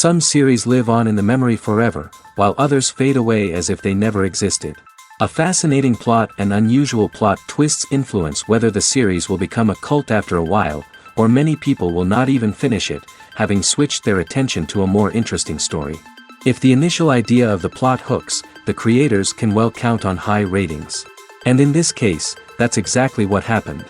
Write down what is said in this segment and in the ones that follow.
Some series live on in the memory forever, while others fade away as if they never existed. A fascinating plot and unusual plot twists influence whether the series will become a cult after a while, or many people will not even finish it, having switched their attention to a more interesting story. If the initial idea of the plot hooks, the creators can well count on high ratings. And in this case, that's exactly what happened.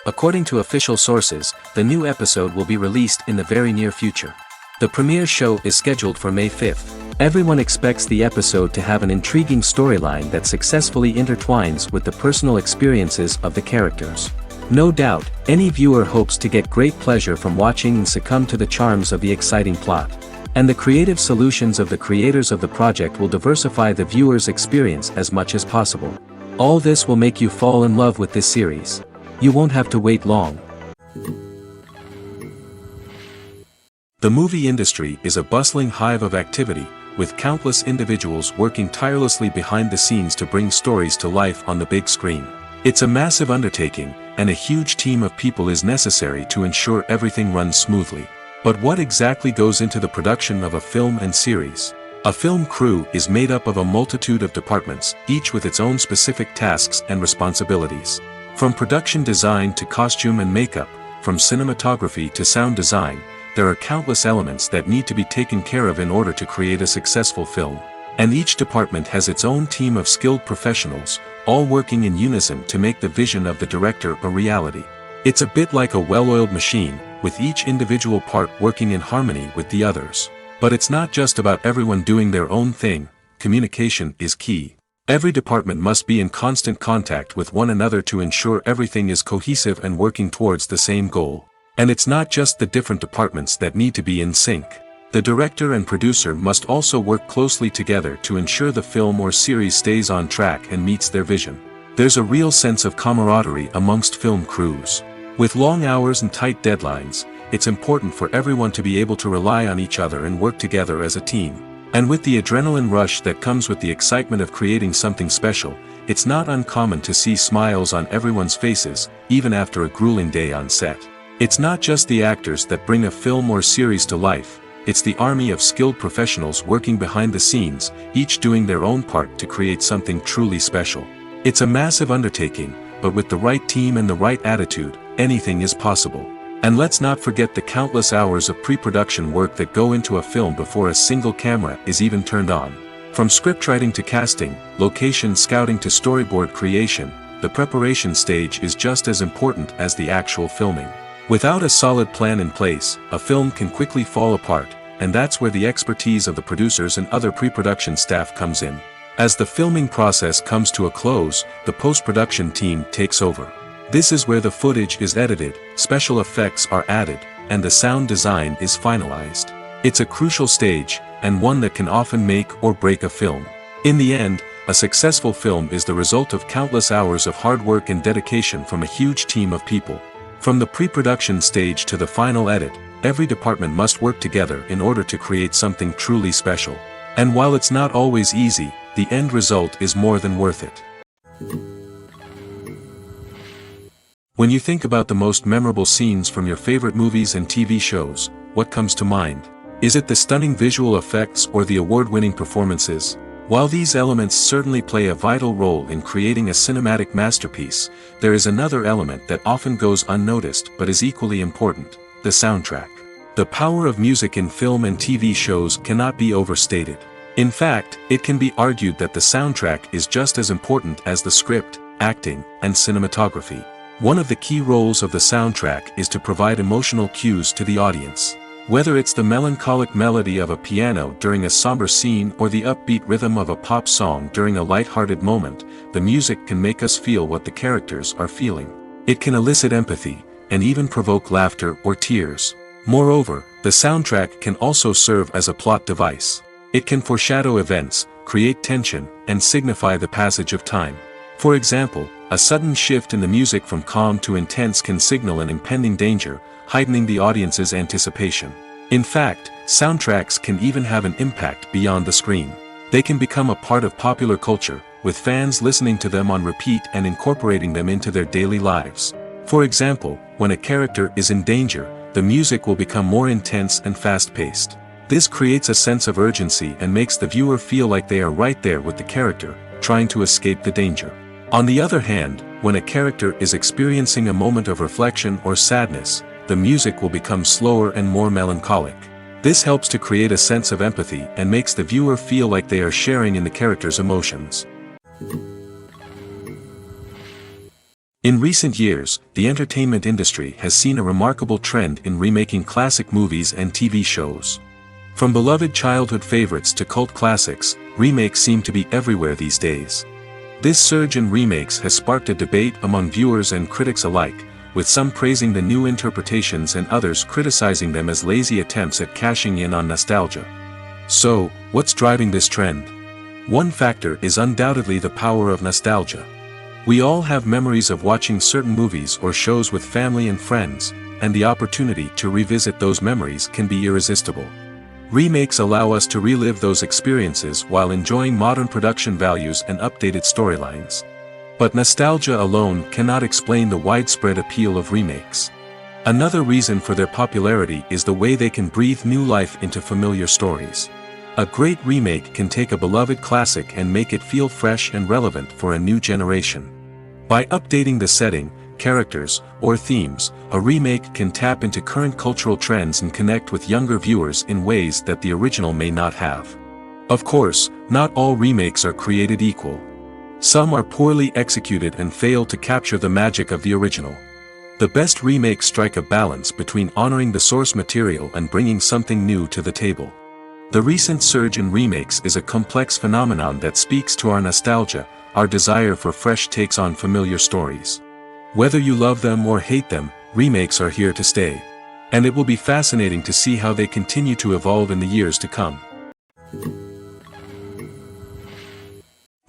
According to official sources, the new episode will be released in the very near future. The premiere show is scheduled for May 5th. Everyone expects the episode to have an intriguing storyline that successfully intertwines with the personal experiences of the characters. No doubt, any viewer hopes to get great pleasure from watching and succumb to the charms of the exciting plot. And the creative solutions of the creators of the project will diversify the viewer's experience as much as possible. All this will make you fall in love with this series. You won't have to wait long. The movie industry is a bustling hive of activity, with countless individuals working tirelessly behind the scenes to bring stories to life on the big screen. It's a massive undertaking, and a huge team of people is necessary to ensure everything runs smoothly. But what exactly goes into the production of a film and series? A film crew is made up of a multitude of departments, each with its own specific tasks and responsibilities. From production design to costume and makeup, from cinematography to sound design, there are countless elements that need to be taken care of in order to create a successful film. And each department has its own team of skilled professionals, all working in unison to make the vision of the director a reality. It's a bit like a well-oiled machine, with each individual part working in harmony with the others. But it's not just about everyone doing their own thing. Communication is key. Every department must be in constant contact with one another to ensure everything is cohesive and working towards the same goal. And it's not just the different departments that need to be in sync. The director and producer must also work closely together to ensure the film or series stays on track and meets their vision. There's a real sense of camaraderie amongst film crews. With long hours and tight deadlines, it's important for everyone to be able to rely on each other and work together as a team. And with the adrenaline rush that comes with the excitement of creating something special, it's not uncommon to see smiles on everyone's faces, even after a grueling day on set. It's not just the actors that bring a film or series to life, it's the army of skilled professionals working behind the scenes, each doing their own part to create something truly special. It's a massive undertaking, but with the right team and the right attitude, anything is possible. And let's not forget the countless hours of pre-production work that go into a film before a single camera is even turned on. From scriptwriting to casting, location scouting to storyboard creation, the preparation stage is just as important as the actual filming. Without a solid plan in place, a film can quickly fall apart, and that's where the expertise of the producers and other pre-production staff comes in. As the filming process comes to a close, the post-production team takes over. This is where the footage is edited, special effects are added, and the sound design is finalized. It's a crucial stage, and one that can often make or break a film. In the end, a successful film is the result of countless hours of hard work and dedication from a huge team of people. From the pre-production stage to the final edit, every department must work together in order to create something truly special. And while it's not always easy, the end result is more than worth it. When you think about the most memorable scenes from your favorite movies and TV shows, what comes to mind? Is it the stunning visual effects or the award-winning performances? While these elements certainly play a vital role in creating a cinematic masterpiece, there is another element that often goes unnoticed but is equally important: the soundtrack. The power of music in film and TV shows cannot be overstated. In fact, it can be argued that the soundtrack is just as important as the script, acting, and cinematography. One of the key roles of the soundtrack is to provide emotional cues to the audience. Whether it's the melancholic melody of a piano during a somber scene or the upbeat rhythm of a pop song during a light-hearted moment, the music can make us feel what the characters are feeling. It can elicit empathy, and even provoke laughter or tears. Moreover, the soundtrack can also serve as a plot device. It can foreshadow events, create tension, and signify the passage of time. For example, a sudden shift in the music from calm to intense can signal an impending danger, heightening the audience's anticipation. In fact, soundtracks can even have an impact beyond the screen. They can become a part of popular culture, with fans listening to them on repeat and incorporating them into their daily lives. For example, when a character is in danger, the music will become more intense and fast-paced. This creates a sense of urgency and makes the viewer feel like they are right there with the character, trying to escape the danger. On the other hand, when a character is experiencing a moment of reflection or sadness, the music will become slower and more melancholic. This helps to create a sense of empathy and makes the viewer feel like they are sharing in the character's emotions. In recent years, the entertainment industry has seen a remarkable trend in remaking classic movies and TV shows. From beloved childhood favorites to cult classics, remakes seem to be everywhere these days. This surge in remakes has sparked a debate among viewers and critics alike, with some praising the new interpretations and others criticizing them as lazy attempts at cashing in on nostalgia. So, what's driving this trend? One factor is undoubtedly the power of nostalgia. We all have memories of watching certain movies or shows with family and friends, and the opportunity to revisit those memories can be irresistible. Remakes allow us to relive those experiences while enjoying modern production values and updated storylines. But nostalgia alone cannot explain the widespread appeal of remakes. Another reason for their popularity is the way they can breathe new life into familiar stories. A great remake can take a beloved classic and make it feel fresh and relevant for a new generation. By updating the setting, characters, or themes, a remake can tap into current cultural trends and connect with younger viewers in ways that the original may not have. Of course, not all remakes are created equal. Some are poorly executed and fail to capture the magic of the original. The best remakes strike a balance between honoring the source material and bringing something new to the table. The recent surge in remakes is a complex phenomenon that speaks to our nostalgia, our desire for fresh takes on familiar stories. Whether you love them or hate them, remakes are here to stay. And it will be fascinating to see how they continue to evolve in the years to come.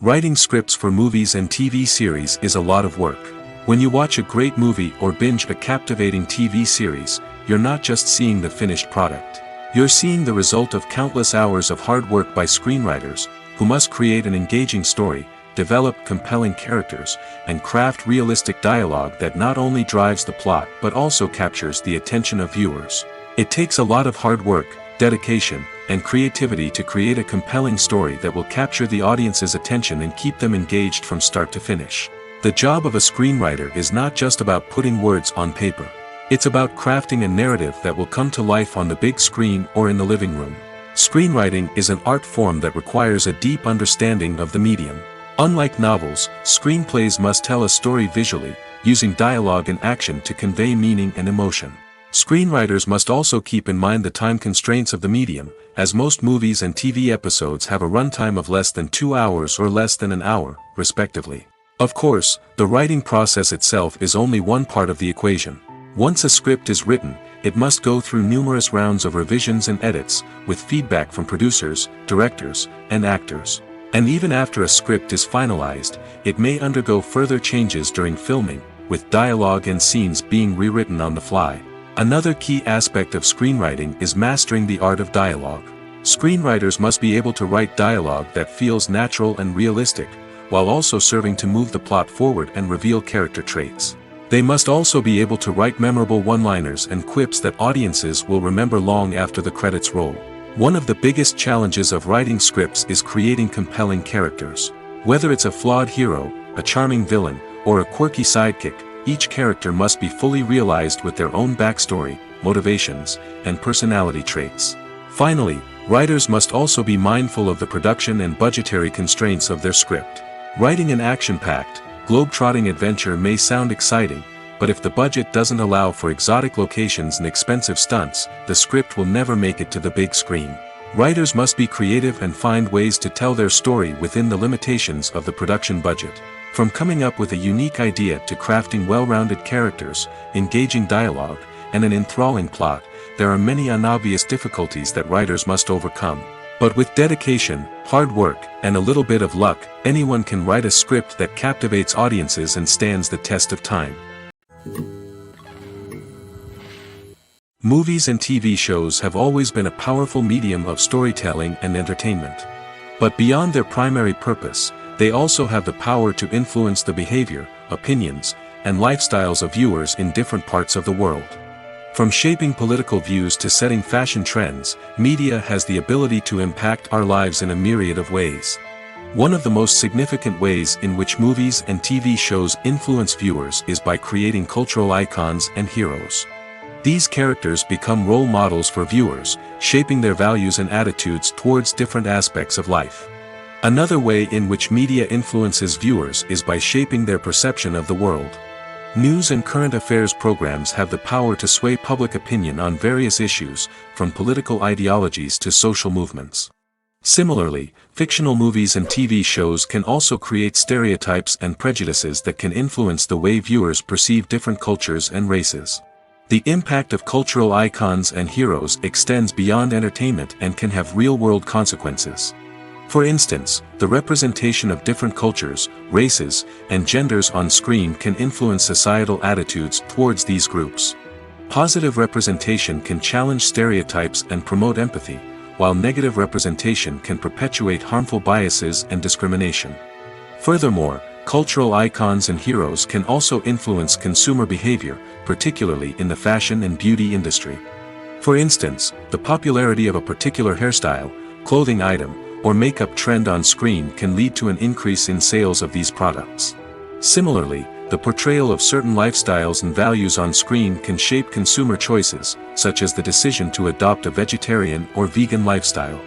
Writing scripts for movies and TV series is a lot of work. When you watch a great movie or binge a captivating TV series, you're not just seeing the finished product. You're seeing the result of countless hours of hard work by screenwriters, who must create an engaging story, develop compelling characters, and craft realistic dialogue that not only drives the plot but also captures the attention of viewers. It takes a lot of hard work, dedication, and creativity to create a compelling story that will capture the audience's attention and keep them engaged from start to finish. The job of a screenwriter is not just about putting words on paper. It's about crafting a narrative that will come to life on the big screen or in the living room. Screenwriting is an art form that requires a deep understanding of the medium. Unlike novels, screenplays must tell a story visually, using dialogue and action to convey meaning and emotion. Screenwriters must also keep in mind the time constraints of the medium, as most movies and TV episodes have a runtime of less than 2 hours or less than an hour, respectively. Of course, the writing process itself is only one part of the equation. Once a script is written, it must go through numerous rounds of revisions and edits, with feedback from producers, directors, and actors. And even after a script is finalized, it may undergo further changes during filming, with dialogue and scenes being rewritten on the fly. Another key aspect of screenwriting is mastering the art of dialogue. Screenwriters must be able to write dialogue that feels natural and realistic, while also serving to move the plot forward and reveal character traits. They must also be able to write memorable one-liners and quips that audiences will remember long after the credits roll. One of the biggest challenges of writing scripts is creating compelling characters. Whether it's a flawed hero, a charming villain, or a quirky sidekick, each character must be fully realized with their own backstory, motivations, and personality traits. Finally, writers must also be mindful of the production and budgetary constraints of their script. Writing an action-packed, globe-trotting adventure may sound exciting, but if the budget doesn't allow for exotic locations and expensive stunts, the script will never make it to the big screen. Writers must be creative and find ways to tell their story within the limitations of the production budget. From coming up with a unique idea to crafting well-rounded characters, engaging dialogue, and an enthralling plot, there are many unobvious difficulties that writers must overcome. But with dedication, hard work, and a little bit of luck, anyone can write a script that captivates audiences and stands the test of time. Movies and TV shows have always been a powerful medium of storytelling and entertainment. But beyond their primary purpose, they also have the power to influence the behavior, opinions, and lifestyles of viewers in different parts of the world. From shaping political views to setting fashion trends, media has the ability to impact our lives in a myriad of ways. One of the most significant ways in which movies and TV shows influence viewers is by creating cultural icons and heroes. These characters become role models for viewers, shaping their values and attitudes towards different aspects of life. Another way in which media influences viewers is by shaping their perception of the world. News and current affairs programs have the power to sway public opinion on various issues, from political ideologies to social movements. Similarly, fictional movies and TV shows can also create stereotypes and prejudices that can influence the way viewers perceive different cultures and races. The impact of cultural icons and heroes extends beyond entertainment and can have real-world consequences. For instance, the representation of different cultures, races, and genders on screen can influence societal attitudes towards these groups. Positive representation can challenge stereotypes and promote empathy, while negative representation can perpetuate harmful biases and discrimination. Furthermore, cultural icons and heroes can also influence consumer behavior, particularly in the fashion and beauty industry. For instance, the popularity of a particular hairstyle, clothing item, or makeup trend on screen can lead to an increase in sales of these products. Similarly, the portrayal of certain lifestyles and values on screen can shape consumer choices, such as the decision to adopt a vegetarian or vegan lifestyle.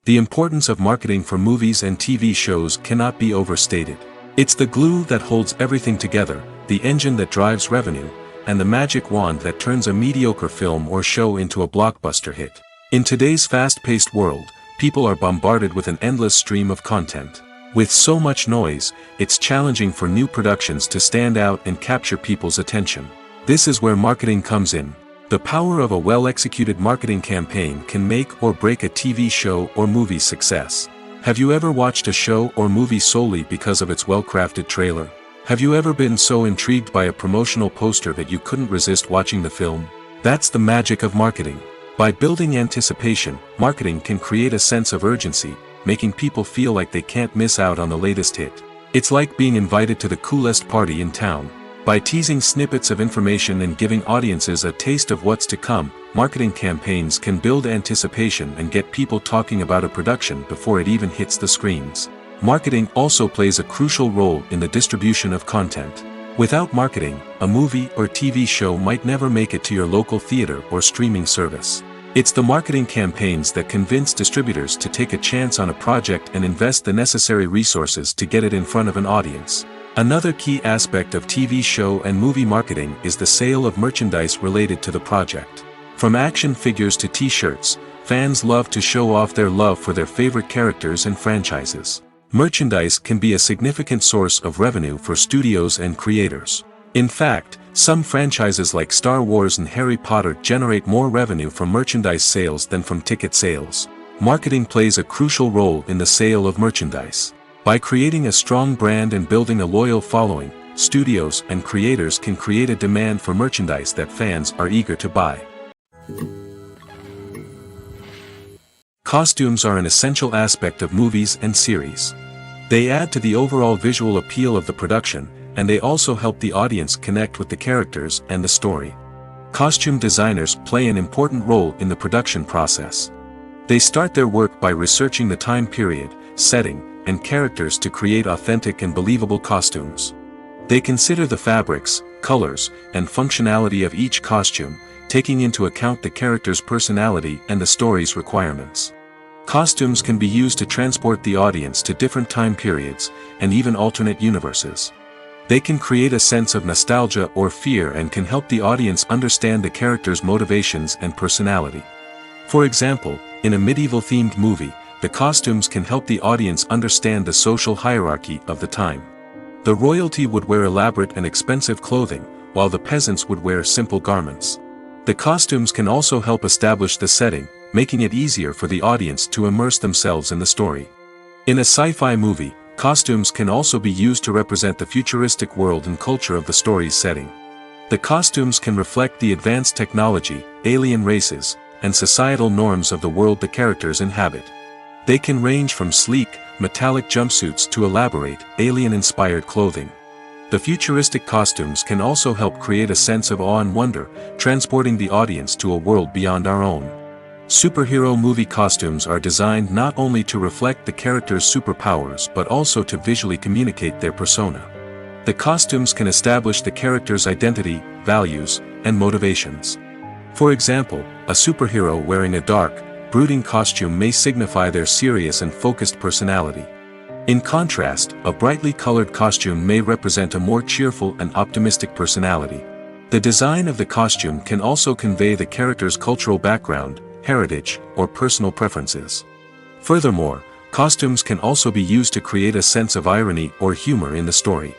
The importance of marketing for movies and TV shows cannot be overstated. It's the glue that holds everything together, the engine that drives revenue, and the magic wand that turns a mediocre film or show into a blockbuster hit. In today's fast-paced world, people are bombarded with an endless stream of content. With so much noise, it's challenging for new productions to stand out and capture people's attention. This is where marketing comes in. The power of a well-executed marketing campaign can make or break a TV show or movie's success. Have you ever watched a show or movie solely because of its well-crafted trailer? Have you ever been so intrigued by a promotional poster that you couldn't resist watching the film? That's the magic of marketing. By building anticipation, marketing can create a sense of urgency, making people feel like they can't miss out on the latest hit. It's like being invited to the coolest party in town. By teasing snippets of information and giving audiences a taste of what's to come, marketing campaigns can build anticipation and get people talking about a production before it even hits the screens. Marketing also plays a crucial role in the distribution of content. Without marketing, a movie or TV show might never make it to your local theater or streaming service. It's the marketing campaigns that convince distributors to take a chance on a project and invest the necessary resources to get it in front of an audience. Another key aspect of TV show and movie marketing is the sale of merchandise related to the project. From action figures to t-shirts, fans love to show off their love for their favorite characters and franchises. Merchandise can be a significant source of revenue for studios and creators. In fact, some franchises like Star Wars and Harry Potter generate more revenue from merchandise sales than from ticket sales. Marketing plays a crucial role in the sale of merchandise. By creating a strong brand and building a loyal following, studios and creators can create a demand for merchandise that fans are eager to buy. Costumes are an essential aspect of movies and series. They add to the overall visual appeal of the production, and they also help the audience connect with the characters and the story. Costume designers play an important role in the production process. They start their work by researching the time period, setting, and characters to create authentic and believable costumes. They consider the fabrics, colors, and functionality of each costume, taking into account the character's personality and the story's requirements. Costumes can be used to transport the audience to different time periods, and even alternate universes. They can create a sense of nostalgia or fear and can help the audience understand the character's motivations and personality. For example, in a medieval-themed movie, the costumes can help the audience understand the social hierarchy of the time. The royalty would wear elaborate and expensive clothing, while the peasants would wear simple garments. The costumes can also help establish the setting, making it easier for the audience to immerse themselves in the story. In a sci-fi movie, costumes can also be used to represent the futuristic world and culture of the story's setting. The costumes can reflect the advanced technology, alien races, and societal norms of the world the characters inhabit. They can range from sleek, metallic jumpsuits to elaborate, alien-inspired clothing. The futuristic costumes can also help create a sense of awe and wonder, transporting the audience to a world beyond our own. Superhero movie costumes are designed not only to reflect the character's superpowers but also to visually communicate their persona. The costumes can establish the character's identity, values, and motivations. For example, a superhero wearing a dark, brooding costume may signify their serious and focused personality. In contrast, a brightly colored costume may represent a more cheerful and optimistic personality. The design of the costume can also convey the character's cultural background, heritage, or personal preferences. Furthermore, costumes can also be used to create a sense of irony or humor in the story.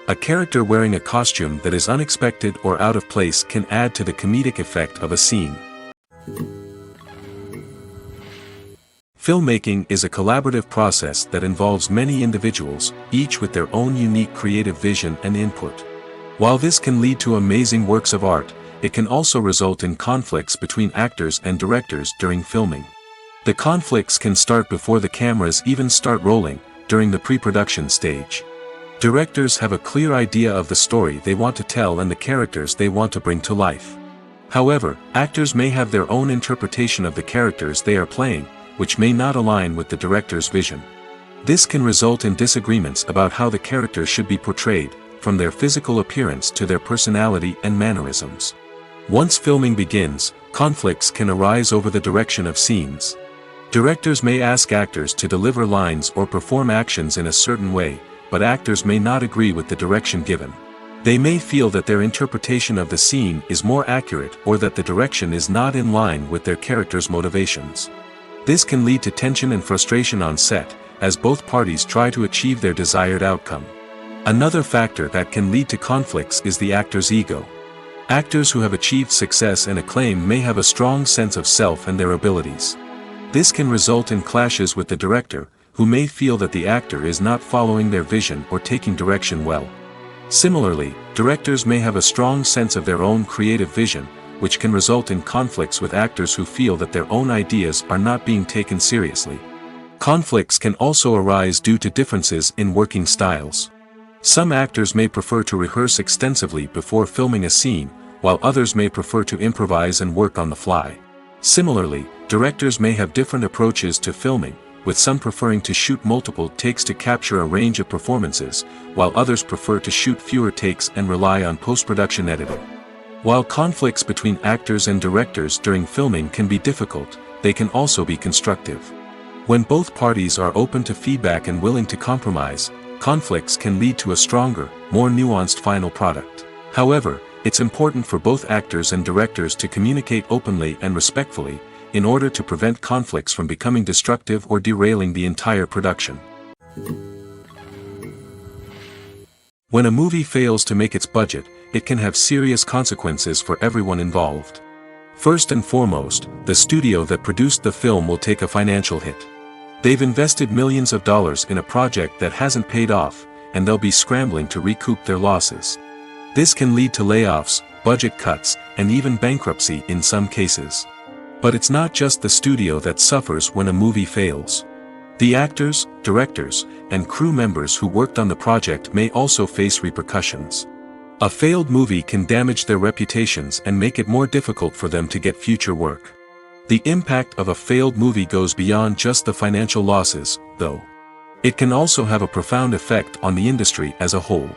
A character wearing a costume that is unexpected or out of place can add to the comedic effect of a scene. Filmmaking is a collaborative process that involves many individuals, each with their own unique creative vision and input. While this can lead to amazing works of art, it can also result in conflicts between actors and directors during filming. The conflicts can start before the cameras even start rolling, during the pre-production stage. Directors have a clear idea of the story they want to tell and the characters they want to bring to life. However, actors may have their own interpretation of the characters they are playing, which may not align with the director's vision. This can result in disagreements about how the characters should be portrayed, from their physical appearance to their personality and mannerisms. Once filming begins, conflicts can arise over the direction of scenes. Directors may ask actors to deliver lines or perform actions in a certain way, but actors may not agree with the direction given. They may feel that their interpretation of the scene is more accurate or that the direction is not in line with their character's motivations. This can lead to tension and frustration on set, as both parties try to achieve their desired outcome. Another factor that can lead to conflicts is the actor's ego. Actors who have achieved success and acclaim may have a strong sense of self and their abilities. This can result in clashes with the director, who may feel that the actor is not following their vision or taking direction well. Similarly, directors may have a strong sense of their own creative vision, which can result in conflicts with actors who feel that their own ideas are not being taken seriously. Conflicts can also arise due to differences in working styles. Some actors may prefer to rehearse extensively before filming a scene, while others may prefer to improvise and work on the fly. Similarly, directors may have different approaches to filming, with some preferring to shoot multiple takes to capture a range of performances, while others prefer to shoot fewer takes and rely on post-production editing. While conflicts between actors and directors during filming can be difficult, they can also be constructive. When both parties are open to feedback and willing to compromise, conflicts can lead to a stronger, more nuanced final product. However, it's important for both actors and directors to communicate openly and respectfully, in order to prevent conflicts from becoming destructive or derailing the entire production. When a movie fails to make its budget, it can have serious consequences for everyone involved. First and foremost, the studio that produced the film will take a financial hit. They've invested millions of dollars in a project that hasn't paid off, and they'll be scrambling to recoup their losses. This can lead to layoffs, budget cuts, and even bankruptcy in some cases. But it's not just the studio that suffers when a movie fails. The actors, directors, and crew members who worked on the project may also face repercussions. A failed movie can damage their reputations and make it more difficult for them to get future work. The impact of a failed movie goes beyond just the financial losses, though. It can also have a profound effect on the industry as a whole.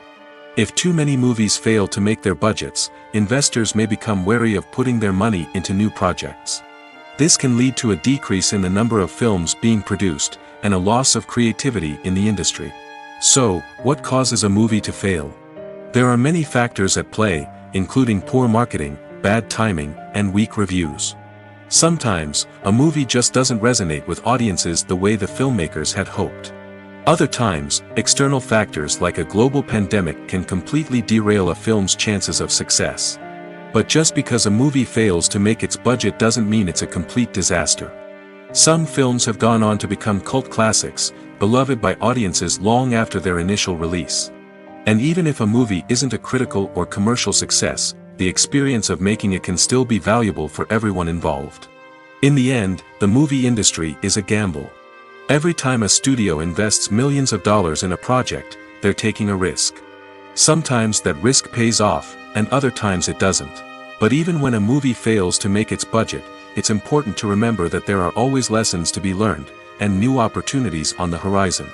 If too many movies fail to make their budgets, investors may become wary of putting their money into new projects. This can lead to a decrease in the number of films being produced, and a loss of creativity in the industry. So, what causes a movie to fail? There are many factors at play, including poor marketing, bad timing, and weak reviews. Sometimes, a movie just doesn't resonate with audiences the way the filmmakers had hoped. Other times, external factors like a global pandemic can completely derail a film's chances of success. But just because a movie fails to make its budget doesn't mean it's a complete disaster. Some films have gone on to become cult classics, beloved by audiences long after their initial release. And even if a movie isn't a critical or commercial success, the experience of making it can still be valuable for everyone involved. In the end, the movie industry is a gamble. Every time a studio invests millions of dollars in a project, they're taking a risk. Sometimes that risk pays off, and other times it doesn't. But even when a movie fails to make its budget, it's important to remember that there are always lessons to be learned, and new opportunities on the horizon.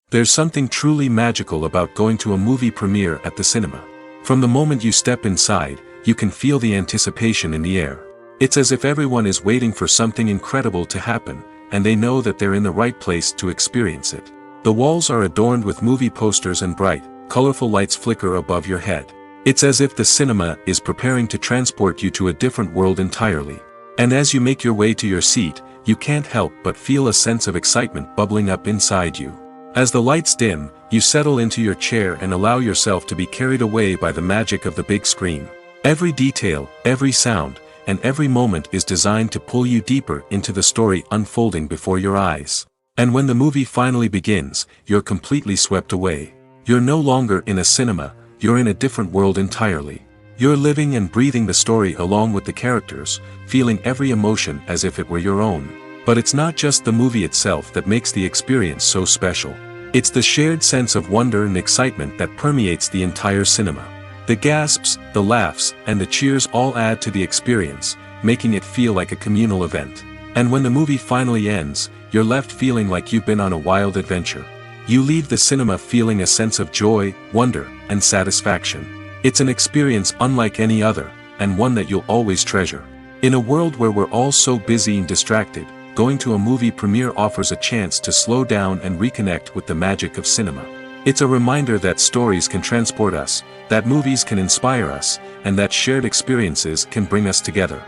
There's something truly magical about going to a movie premiere at the cinema. From the moment you step inside, you can feel the anticipation in the air. It's as if everyone is waiting for something incredible to happen, and they know that they're in the right place to experience it. The walls are adorned with movie posters and bright, colorful lights flicker above your head. It's as if the cinema is preparing to transport you to a different world entirely. And as you make your way to your seat, you can't help but feel a sense of excitement bubbling up inside you. As the lights dim, you settle into your chair and allow yourself to be carried away by the magic of the big screen. Every detail, every sound, and every moment is designed to pull you deeper into the story unfolding before your eyes. And when the movie finally begins, you're completely swept away. You're no longer in a cinema, you're in a different world entirely. You're living and breathing the story along with the characters, feeling every emotion as if it were your own. But it's not just the movie itself that makes the experience so special. It's the shared sense of wonder and excitement that permeates the entire cinema. The gasps, the laughs, and the cheers all add to the experience, making it feel like a communal event. And when the movie finally ends, you're left feeling like you've been on a wild adventure. You leave the cinema feeling a sense of joy, wonder, and satisfaction. It's an experience unlike any other, and one that you'll always treasure. In a world where we're all so busy and distracted, going to a movie premiere offers a chance to slow down and reconnect with the magic of cinema. It's a reminder that stories can transport us, that movies can inspire us, and that shared experiences can bring us together.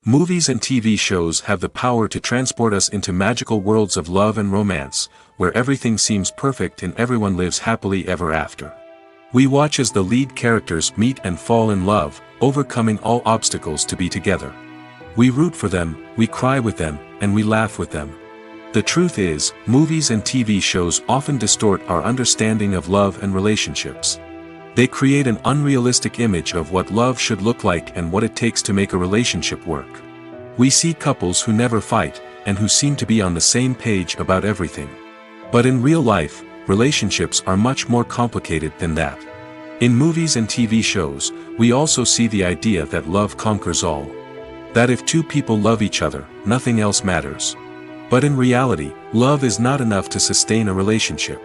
Movies and TV shows have the power to transport us into magical worlds of love and romance, where everything seems perfect and everyone lives happily ever after. We watch as the lead characters meet and fall in love, overcoming all obstacles to be together. We root for them, we cry with them, and we laugh with them. The truth is, movies and TV shows often distort our understanding of love and relationships. They create an unrealistic image of what love should look like and what it takes to make a relationship work. We see couples who never fight, and who seem to be on the same page about everything. But in real life, relationships are much more complicated than that. In movies and TV shows, we also see the idea that love conquers all. That if two people love each other, nothing else matters. But in reality, love is not enough to sustain a relationship.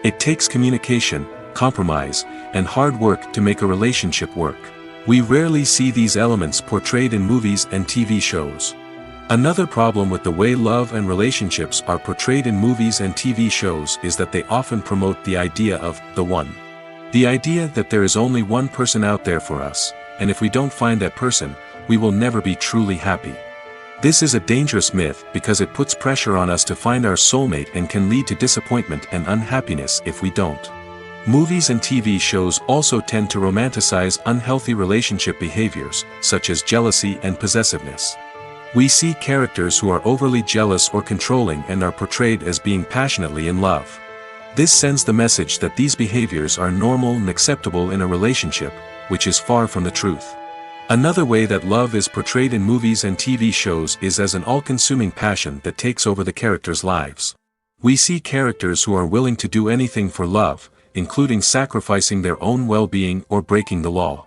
It takes communication, compromise, and hard work to make a relationship work. We rarely see these elements portrayed in movies and TV shows. Another problem with the way love and relationships are portrayed in movies and TV shows is that they often promote the idea of the one. The idea that there is only one person out there for us, and if we don't find that person, we will never be truly happy. This is a dangerous myth because it puts pressure on us to find our soulmate and can lead to disappointment and unhappiness if we don't. Movies and TV shows also tend to romanticize unhealthy relationship behaviors, such as jealousy and possessiveness. We see characters who are overly jealous or controlling and are portrayed as being passionately in love. This sends the message that these behaviors are normal and acceptable in a relationship, which is far from the truth. Another way that love is portrayed in movies and TV shows is as an all-consuming passion that takes over the characters' lives. We see characters who are willing to do anything for love, including sacrificing their own well-being or breaking the law.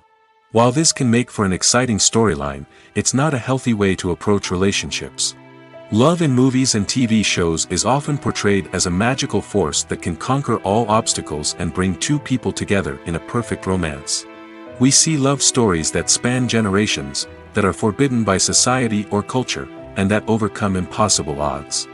While this can make for an exciting storyline, it's not a healthy way to approach relationships. Love in movies and TV shows is often portrayed as a magical force that can conquer all obstacles and bring two people together in a perfect romance. We see love stories that span generations, that are forbidden by society or culture, and that overcome impossible odds.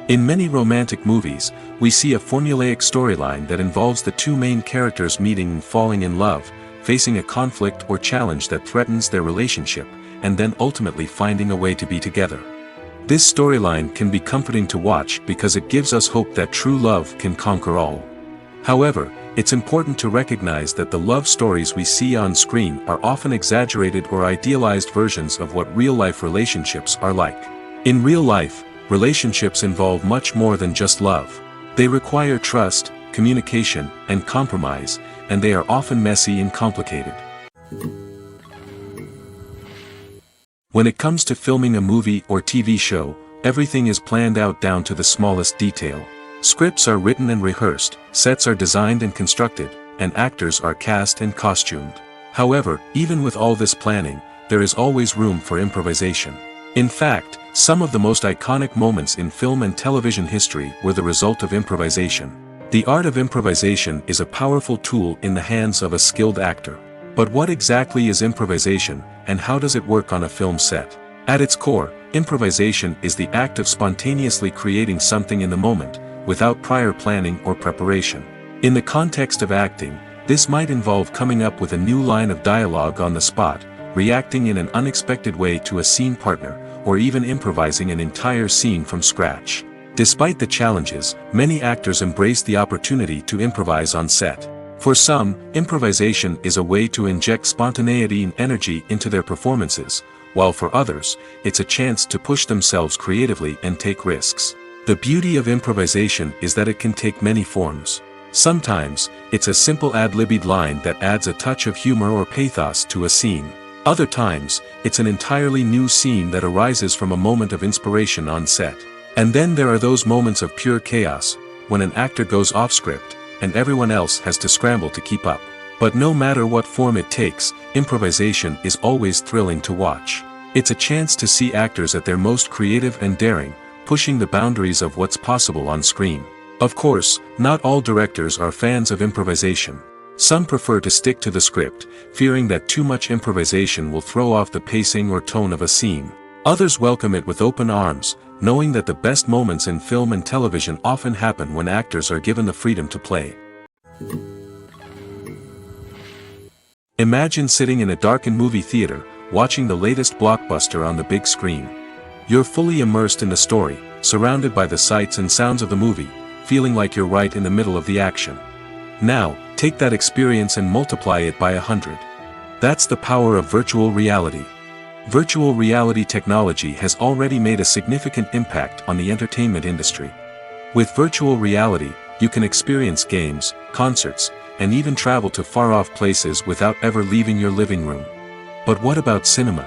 In many romantic movies, we see a formulaic storyline that involves the two main characters meeting and falling in love, facing a conflict or challenge that threatens their relationship, and then ultimately finding a way to be together. This storyline can be comforting to watch because it gives us hope that true love can conquer all. However, it's important to recognize that the love stories we see on screen are often exaggerated or idealized versions of what real-life relationships are like. In real life, relationships involve much more than just love. They require trust, communication, and compromise, and they are often messy and complicated. When it comes to filming a movie or TV show, everything is planned out down to the smallest detail. Scripts are written and rehearsed, sets are designed and constructed, and actors are cast and costumed. However, even with all this planning, there is always room for improvisation. In fact, some of the most iconic moments in film and television history were the result of improvisation. The art of improvisation is a powerful tool in the hands of a skilled actor. But what exactly is improvisation, and how does it work on a film set? At its core, improvisation is the act of spontaneously creating something in the moment, without prior planning or preparation. In the context of acting, this might involve coming up with a new line of dialogue on the spot, reacting in an unexpected way to a scene partner, or even improvising an entire scene from scratch. Despite the challenges, many actors embrace the opportunity to improvise on set. For some, improvisation is a way to inject spontaneity and energy into their performances, while for others, it's a chance to push themselves creatively and take risks. The beauty of improvisation is that it can take many forms. Sometimes, it's a simple ad-libbed line that adds a touch of humor or pathos to a scene. Other times, it's an entirely new scene that arises from a moment of inspiration on set. And then there are those moments of pure chaos, when an actor goes off script, and everyone else has to scramble to keep up. But no matter what form it takes, improvisation is always thrilling to watch. It's a chance to see actors at their most creative and daring, pushing the boundaries of what's possible on screen. Of course, not all directors are fans of improvisation. Some prefer to stick to the script, fearing that too much improvisation will throw off the pacing or tone of a scene. Others welcome it with open arms, knowing that the best moments in film and television often happen when actors are given the freedom to play. Imagine sitting in a darkened movie theater, watching the latest blockbuster on the big screen. You're fully immersed in the story, surrounded by the sights and sounds of the movie, feeling like you're right in the middle of the action. Now, take that experience and multiply it by 100. That's the power of virtual reality. Virtual reality technology has already made a significant impact on the entertainment industry. With virtual reality, you can experience games, concerts, and even travel to far-off places without ever leaving your living room. But what about cinema?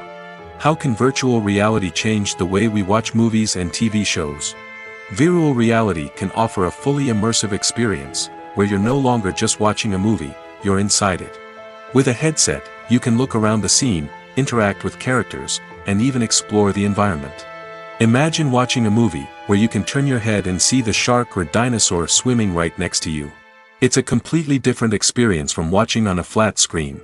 How can virtual reality change the way we watch movies and TV shows? Virtual reality can offer a fully immersive experience, where you're no longer just watching a movie, you're inside it. With a headset, you can look around the scene, interact with characters, and even explore the environment. Imagine watching a movie where you can turn your head and see the shark or dinosaur swimming right next to you. It's a completely different experience from watching on a flat screen.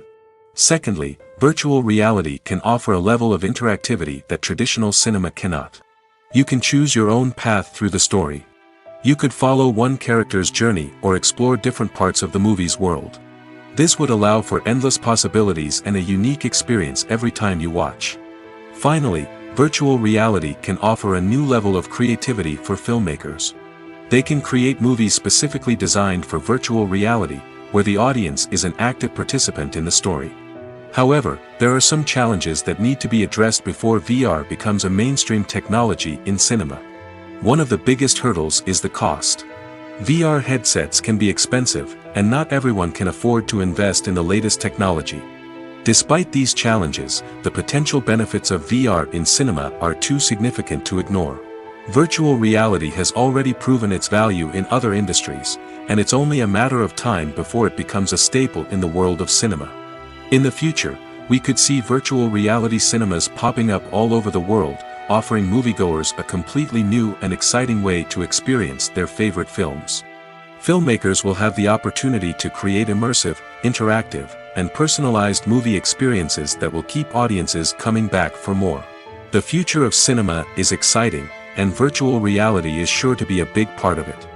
Secondly, virtual reality can offer a level of interactivity that traditional cinema cannot. You can choose your own path through the story. You could follow one character's journey or explore different parts of the movie's world. This would allow for endless possibilities and a unique experience every time you watch. Finally, virtual reality can offer a new level of creativity for filmmakers. They can create movies specifically designed for virtual reality, where the audience is an active participant in the story. However, there are some challenges that need to be addressed before VR becomes a mainstream technology in cinema. One of the biggest hurdles is the cost. VR headsets can be expensive, and not everyone can afford to invest in the latest technology. Despite these challenges, the potential benefits of VR in cinema are too significant to ignore. Virtual reality has already proven its value in other industries, and it's only a matter of time before it becomes a staple in the world of cinema. In the future, we could see virtual reality cinemas popping up all over the world, offering moviegoers a completely new and exciting way to experience their favorite films. Filmmakers will have the opportunity to create immersive, interactive, and personalized movie experiences that will keep audiences coming back for more. The future of cinema is exciting, and virtual reality is sure to be a big part of it.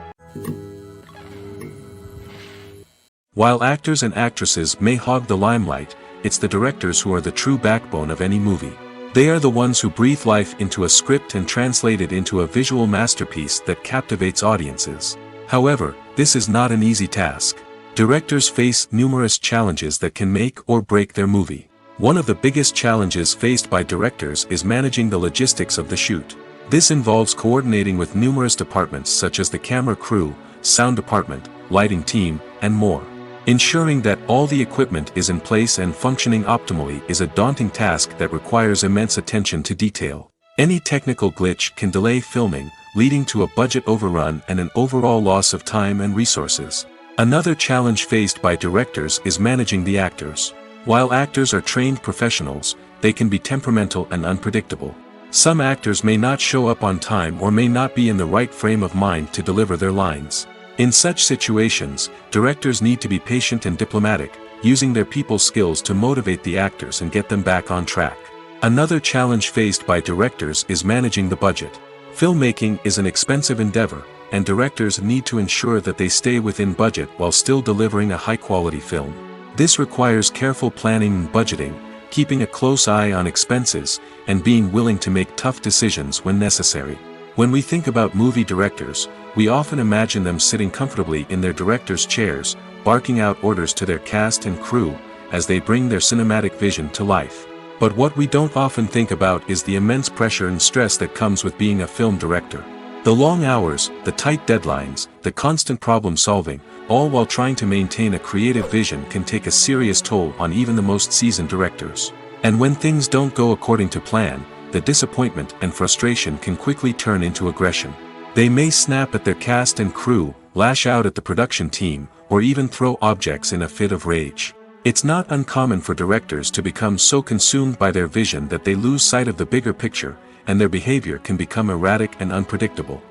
While actors and actresses may hog the limelight, it's the directors who are the true backbone of any movie. They are the ones who breathe life into a script and translate it into a visual masterpiece that captivates audiences. However, this is not an easy task. Directors face numerous challenges that can make or break their movie. One of the biggest challenges faced by directors is managing the logistics of the shoot. This involves coordinating with numerous departments such as the camera crew, sound department, lighting team, and more. Ensuring that all the equipment is in place and functioning optimally is a daunting task that requires immense attention to detail. Any technical glitch can delay filming, leading to a budget overrun and an overall loss of time and resources. Another challenge faced by directors is managing the actors. While actors are trained professionals, they can be temperamental and unpredictable. Some actors may not show up on time or may not be in the right frame of mind to deliver their lines. In such situations, directors need to be patient and diplomatic, using their people skills to motivate the actors and get them back on track. Another challenge faced by directors is managing the budget. Filmmaking is an expensive endeavor, and directors need to ensure that they stay within budget while still delivering a high-quality film. This requires careful planning and budgeting, keeping a close eye on expenses, and being willing to make tough decisions when necessary. When we think about movie directors, we often imagine them sitting comfortably in their director's chairs, barking out orders to their cast and crew, as they bring their cinematic vision to life. But what we don't often think about is the immense pressure and stress that comes with being a film director. The long hours, the tight deadlines, the constant problem solving, all while trying to maintain a creative vision can take a serious toll on even the most seasoned directors. And when things don't go according to plan, the disappointment and frustration can quickly turn into aggression. They may snap at their cast and crew, lash out at the production team, or even throw objects in a fit of rage. It's not uncommon for directors to become so consumed by their vision that they lose sight of the bigger picture, and their behavior can become erratic and unpredictable.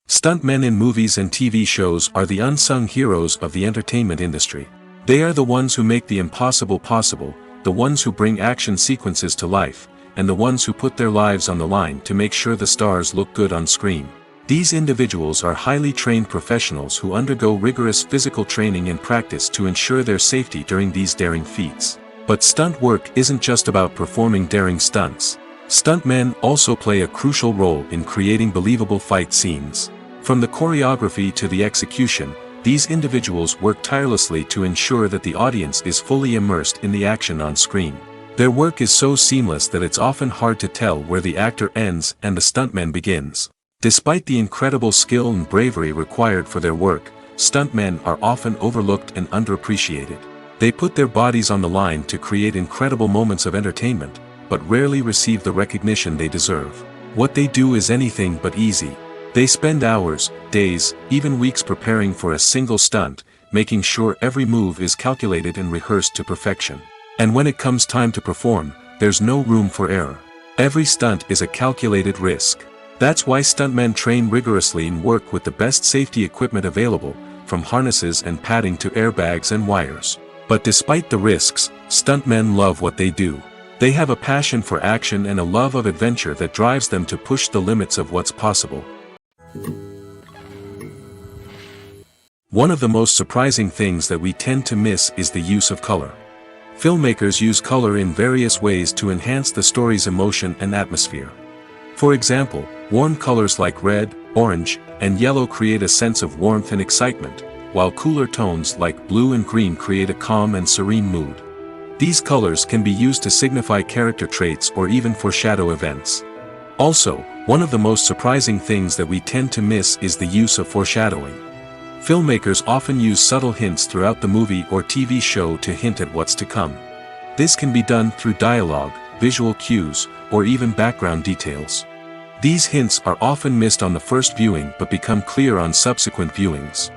Stuntmen in movies and TV shows are the unsung heroes of the entertainment industry. They are the ones who make the impossible possible, the ones who bring action sequences to life, and the ones who put their lives on the line to make sure the stars look good on screen. These individuals are highly trained professionals who undergo rigorous physical training and practice to ensure their safety during these daring feats. But stunt work isn't just about performing daring stunts. Stuntmen also play a crucial role in creating believable fight scenes. From the choreography to the execution, these individuals work tirelessly to ensure that the audience is fully immersed in the action on screen. Their work is so seamless that it's often hard to tell where the actor ends and the stuntman begins. Despite the incredible skill and bravery required for their work, stuntmen are often overlooked and underappreciated. They put their bodies on the line to create incredible moments of entertainment, but rarely receive the recognition they deserve. What they do is anything but easy. They spend hours, days, even weeks preparing for a single stunt, making sure every move is calculated and rehearsed to perfection. And when it comes time to perform, there's no room for error. Every stunt is a calculated risk. That's why stuntmen train rigorously and work with the best safety equipment available, from harnesses and padding to airbags and wires. But despite the risks, stuntmen love what they do. They have a passion for action and a love of adventure that drives them to push the limits of what's possible. One of the most surprising things that we tend to miss is the use of color. Filmmakers use color in various ways to enhance the story's emotion and atmosphere. For example, warm colors like red, orange, and yellow create a sense of warmth and excitement, while cooler tones like blue and green create a calm and serene mood. These colors can be used to signify character traits or even foreshadow events. Also, one of the most surprising things that we tend to miss is the use of foreshadowing. Filmmakers often use subtle hints throughout the movie or TV show to hint at what's to come. This can be done through dialogue, visual cues, or even background details. These hints are often missed on the first viewing but become clear on subsequent viewings.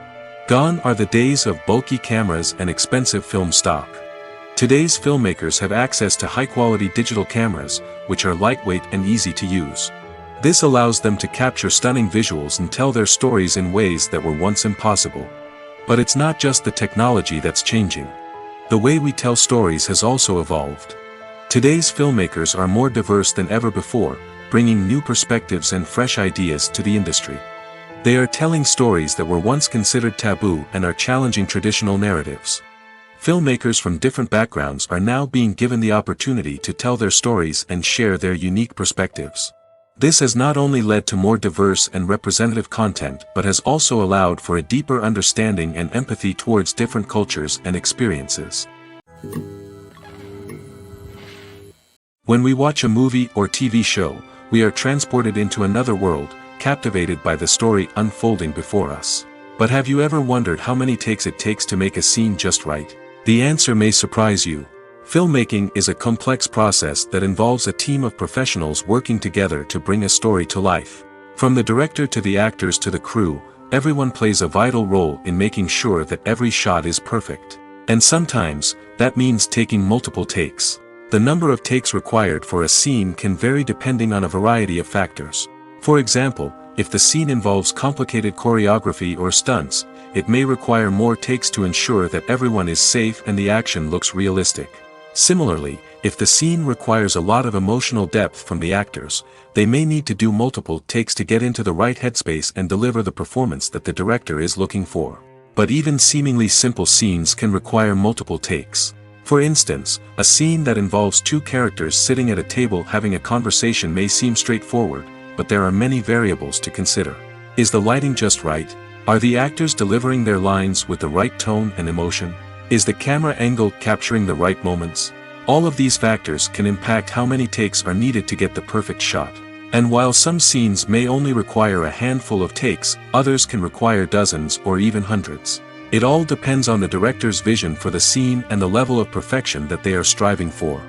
Gone are the days of bulky cameras and expensive film stock. Today's filmmakers have access to high-quality digital cameras, which are lightweight and easy to use. This allows them to capture stunning visuals and tell their stories in ways that were once impossible. But it's not just the technology that's changing. The way we tell stories has also evolved. Today's filmmakers are more diverse than ever before, bringing new perspectives and fresh ideas to the industry. They are telling stories that were once considered taboo and are challenging traditional narratives. Filmmakers from different backgrounds are now being given the opportunity to tell their stories and share their unique perspectives. This has not only led to more diverse and representative content but has also allowed for a deeper understanding and empathy towards different cultures and experiences. When we watch a movie or TV show, we are transported into another world, captivated by the story unfolding before us. But have you ever wondered how many takes it takes to make a scene just right? The answer may surprise you. Filmmaking is a complex process that involves a team of professionals working together to bring a story to life. From the director to the actors to the crew, everyone plays a vital role in making sure that every shot is perfect. And sometimes, that means taking multiple takes. The number of takes required for a scene can vary depending on a variety of factors. For example, if the scene involves complicated choreography or stunts, it may require more takes to ensure that everyone is safe and the action looks realistic. Similarly, if the scene requires a lot of emotional depth from the actors, they may need to do multiple takes to get into the right headspace and deliver the performance that the director is looking for. But even seemingly simple scenes can require multiple takes. For instance, a scene that involves two characters sitting at a table having a conversation may seem straightforward, but there are many variables to consider. Is the lighting just right? Are the actors delivering their lines with the right tone and emotion? Is the camera angle capturing the right moments? All of these factors can impact how many takes are needed to get the perfect shot. And while some scenes may only require a handful of takes, others can require dozens or even hundreds. It all depends on the director's vision for the scene and the level of perfection that they are striving for.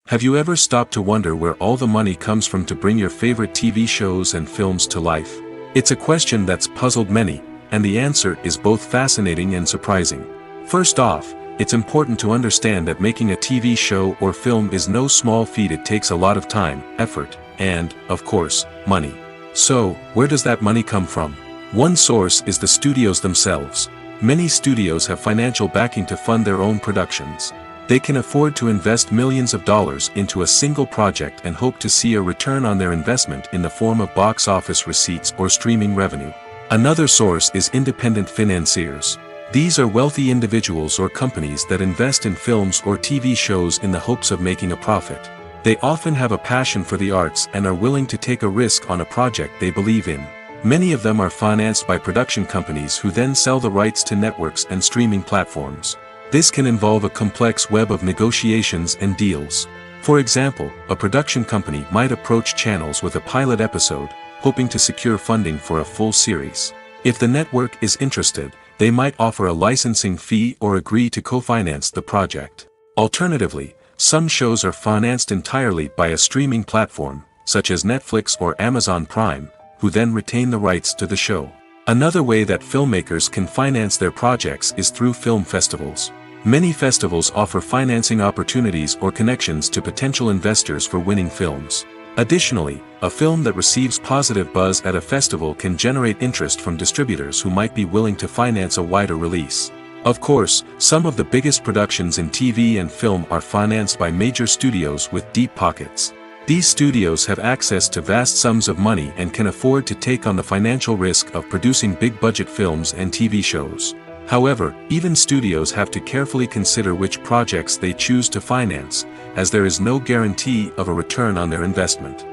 Have you ever stopped to wonder where all the money comes from to bring your favorite TV shows and films to life? It's a question that's puzzled many, and the answer is both fascinating and surprising. First off, it's important to understand that making a TV show or film is no small feat. It takes a lot of time, effort, and, of course, money. So, where does that money come from? One source is the studios themselves. Many studios have financial backing to fund their own productions. They can afford to invest millions of dollars into a single project and hope to see a return on their investment in the form of box office receipts or streaming revenue. Another source is independent financiers. These are wealthy individuals or companies that invest in films or TV shows in the hopes of making a profit. They often have a passion for the arts and are willing to take a risk on a project they believe in. Many of them are financed by production companies who then sell the rights to networks and streaming platforms. This can involve a complex web of negotiations and deals. For example, a production company might approach channels with a pilot episode, hoping to secure funding for a full series. If the network is interested, they might offer a licensing fee or agree to co-finance the project. Alternatively, some shows are financed entirely by a streaming platform, such as Netflix or Amazon Prime, who then retain the rights to the show. Another way that filmmakers can finance their projects is through film festivals. Many festivals offer financing opportunities or connections to potential investors for winning films. Additionally, a film that receives positive buzz at a festival can generate interest from distributors who might be willing to finance a wider release. Of course, some of the biggest productions in TV and film are financed by major studios with deep pockets. These studios have access to vast sums of money and can afford to take on the financial risk of producing big-budget films and TV shows. However, even studios have to carefully consider which projects they choose to finance, as there is no guarantee of a return on their investment.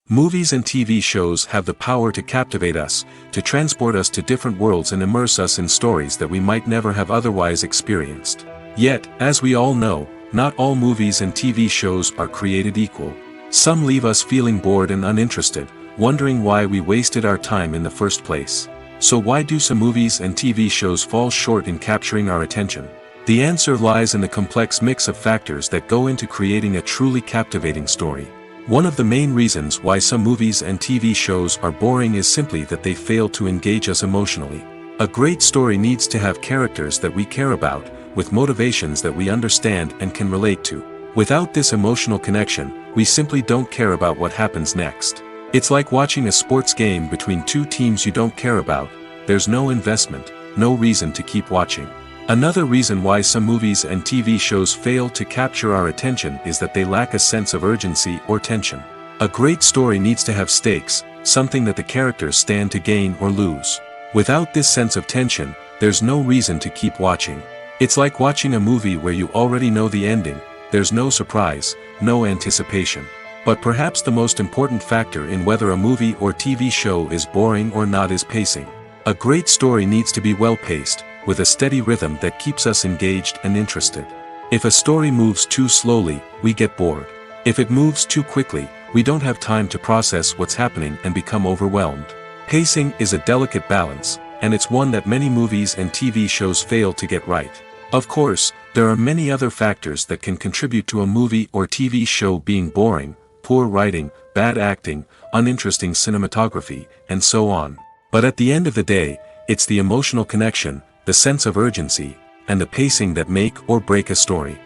Movies and TV shows have the power to captivate us, to transport us to different worlds and immerse us in stories that we might never have otherwise experienced. Yet, as we all know, not all movies and TV shows are created equal. Some leave us feeling bored and uninterested, wondering why we wasted our time in the first place. So why do some movies and TV shows fall short in capturing our attention? The answer lies in the complex mix of factors that go into creating a truly captivating story. One of the main reasons why some movies and TV shows are boring is simply that they fail to engage us emotionally. A great story needs to have characters that we care about, with motivations that we understand and can relate to. Without this emotional connection, we simply don't care about what happens next. It's like watching a sports game between two teams you don't care about. There's no investment, no reason to keep watching. Another reason why some movies and TV shows fail to capture our attention is that they lack a sense of urgency or tension. A great story needs to have stakes, something that the characters stand to gain or lose. Without this sense of tension, there's no reason to keep watching. It's like watching a movie where you already know the ending. There's no surprise, no anticipation. But perhaps the most important factor in whether a movie or TV show is boring or not is pacing. A great story needs to be well-paced, with a steady rhythm that keeps us engaged and interested. If a story moves too slowly, we get bored. If it moves too quickly, we don't have time to process what's happening and become overwhelmed. Pacing is a delicate balance, and it's one that many movies and TV shows fail to get right. Of course, there are many other factors that can contribute to a movie or TV show being boring: poor writing, bad acting, uninteresting cinematography, and so on. But at the end of the day, it's the emotional connection, the sense of urgency, and the pacing that make or break a story.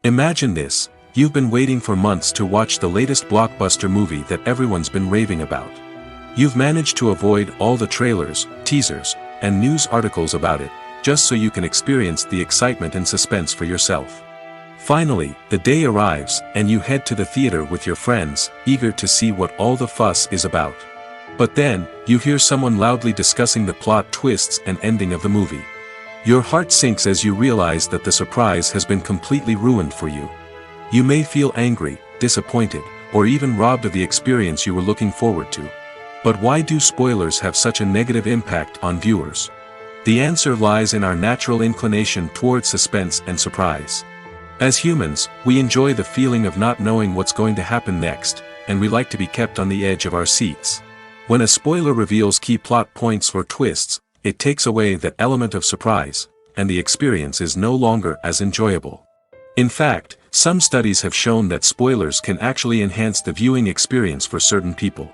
Imagine this: you've been waiting for months to watch the latest blockbuster movie that everyone's been raving about. You've managed to avoid all the trailers, teasers, and news articles about it, just so you can experience the excitement and suspense for yourself. Finally, the day arrives, and you head to the theater with your friends, eager to see what all the fuss is about. But then, you hear someone loudly discussing the plot twists and ending of the movie. Your heart sinks as you realize that the surprise has been completely ruined for you. You may feel angry, disappointed, or even robbed of the experience you were looking forward to. But why do spoilers have such a negative impact on viewers? The answer lies in our natural inclination towards suspense and surprise. As humans, we enjoy the feeling of not knowing what's going to happen next, and we like to be kept on the edge of our seats. When a spoiler reveals key plot points or twists, it takes away that element of surprise, and the experience is no longer as enjoyable. In fact, some studies have shown that spoilers can actually enhance the viewing experience for certain people.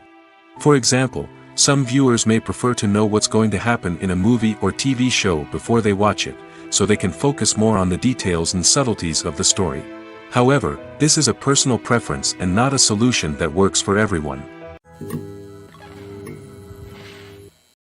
For example, some viewers may prefer to know what's going to happen in a movie or TV show before they watch it, so they can focus more on the details and subtleties of the story. However, this is a personal preference and not a solution that works for everyone.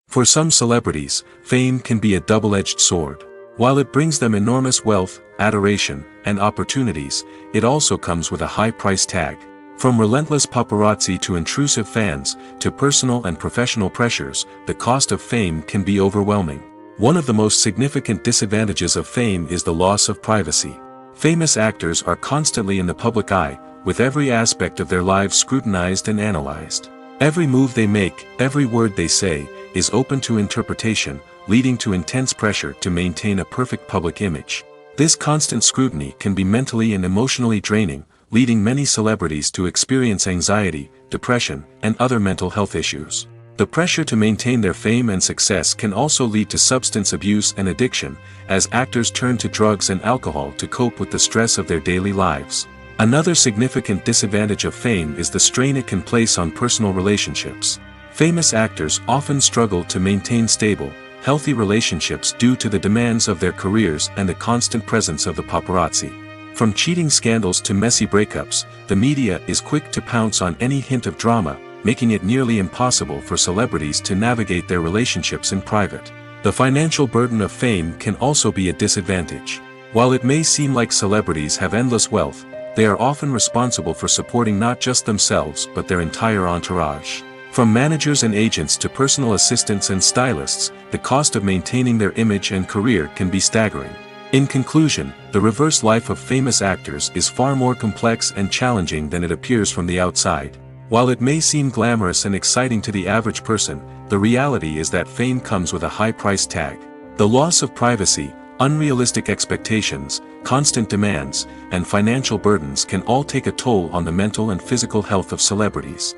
For some celebrities, fame can be a double-edged sword. While it brings them enormous wealth, adoration, and opportunities, it also comes with a high price tag. From relentless paparazzi to intrusive fans, to personal and professional pressures, the cost of fame can be overwhelming. One of the most significant disadvantages of fame is the loss of privacy. Famous actors are constantly in the public eye, with every aspect of their lives scrutinized and analyzed. Every move they make, every word they say, is open to interpretation, leading to intense pressure to maintain a perfect public image. This constant scrutiny can be mentally and emotionally draining, leading many celebrities to experience anxiety, depression, and other mental health issues. The pressure to maintain their fame and success can also lead to substance abuse and addiction, as actors turn to drugs and alcohol to cope with the stress of their daily lives. Another significant disadvantage of fame is the strain it can place on personal relationships. Famous actors often struggle to maintain stable, healthy relationships due to the demands of their careers and the constant presence of the paparazzi. From cheating scandals to messy breakups, the media is quick to pounce on any hint of drama, making it nearly impossible for celebrities to navigate their relationships in private. The financial burden of fame can also be a disadvantage. While it may seem like celebrities have endless wealth, they are often responsible for supporting not just themselves but their entire entourage. From managers and agents to personal assistants and stylists, the cost of maintaining their image and career can be staggering. In conclusion, the reverse life of famous actors is far more complex and challenging than it appears from the outside. While it may seem glamorous and exciting to the average person, the reality is that fame comes with a high price tag. The loss of privacy, unrealistic expectations, constant demands, and financial burdens can all take a toll on the mental and physical health of celebrities.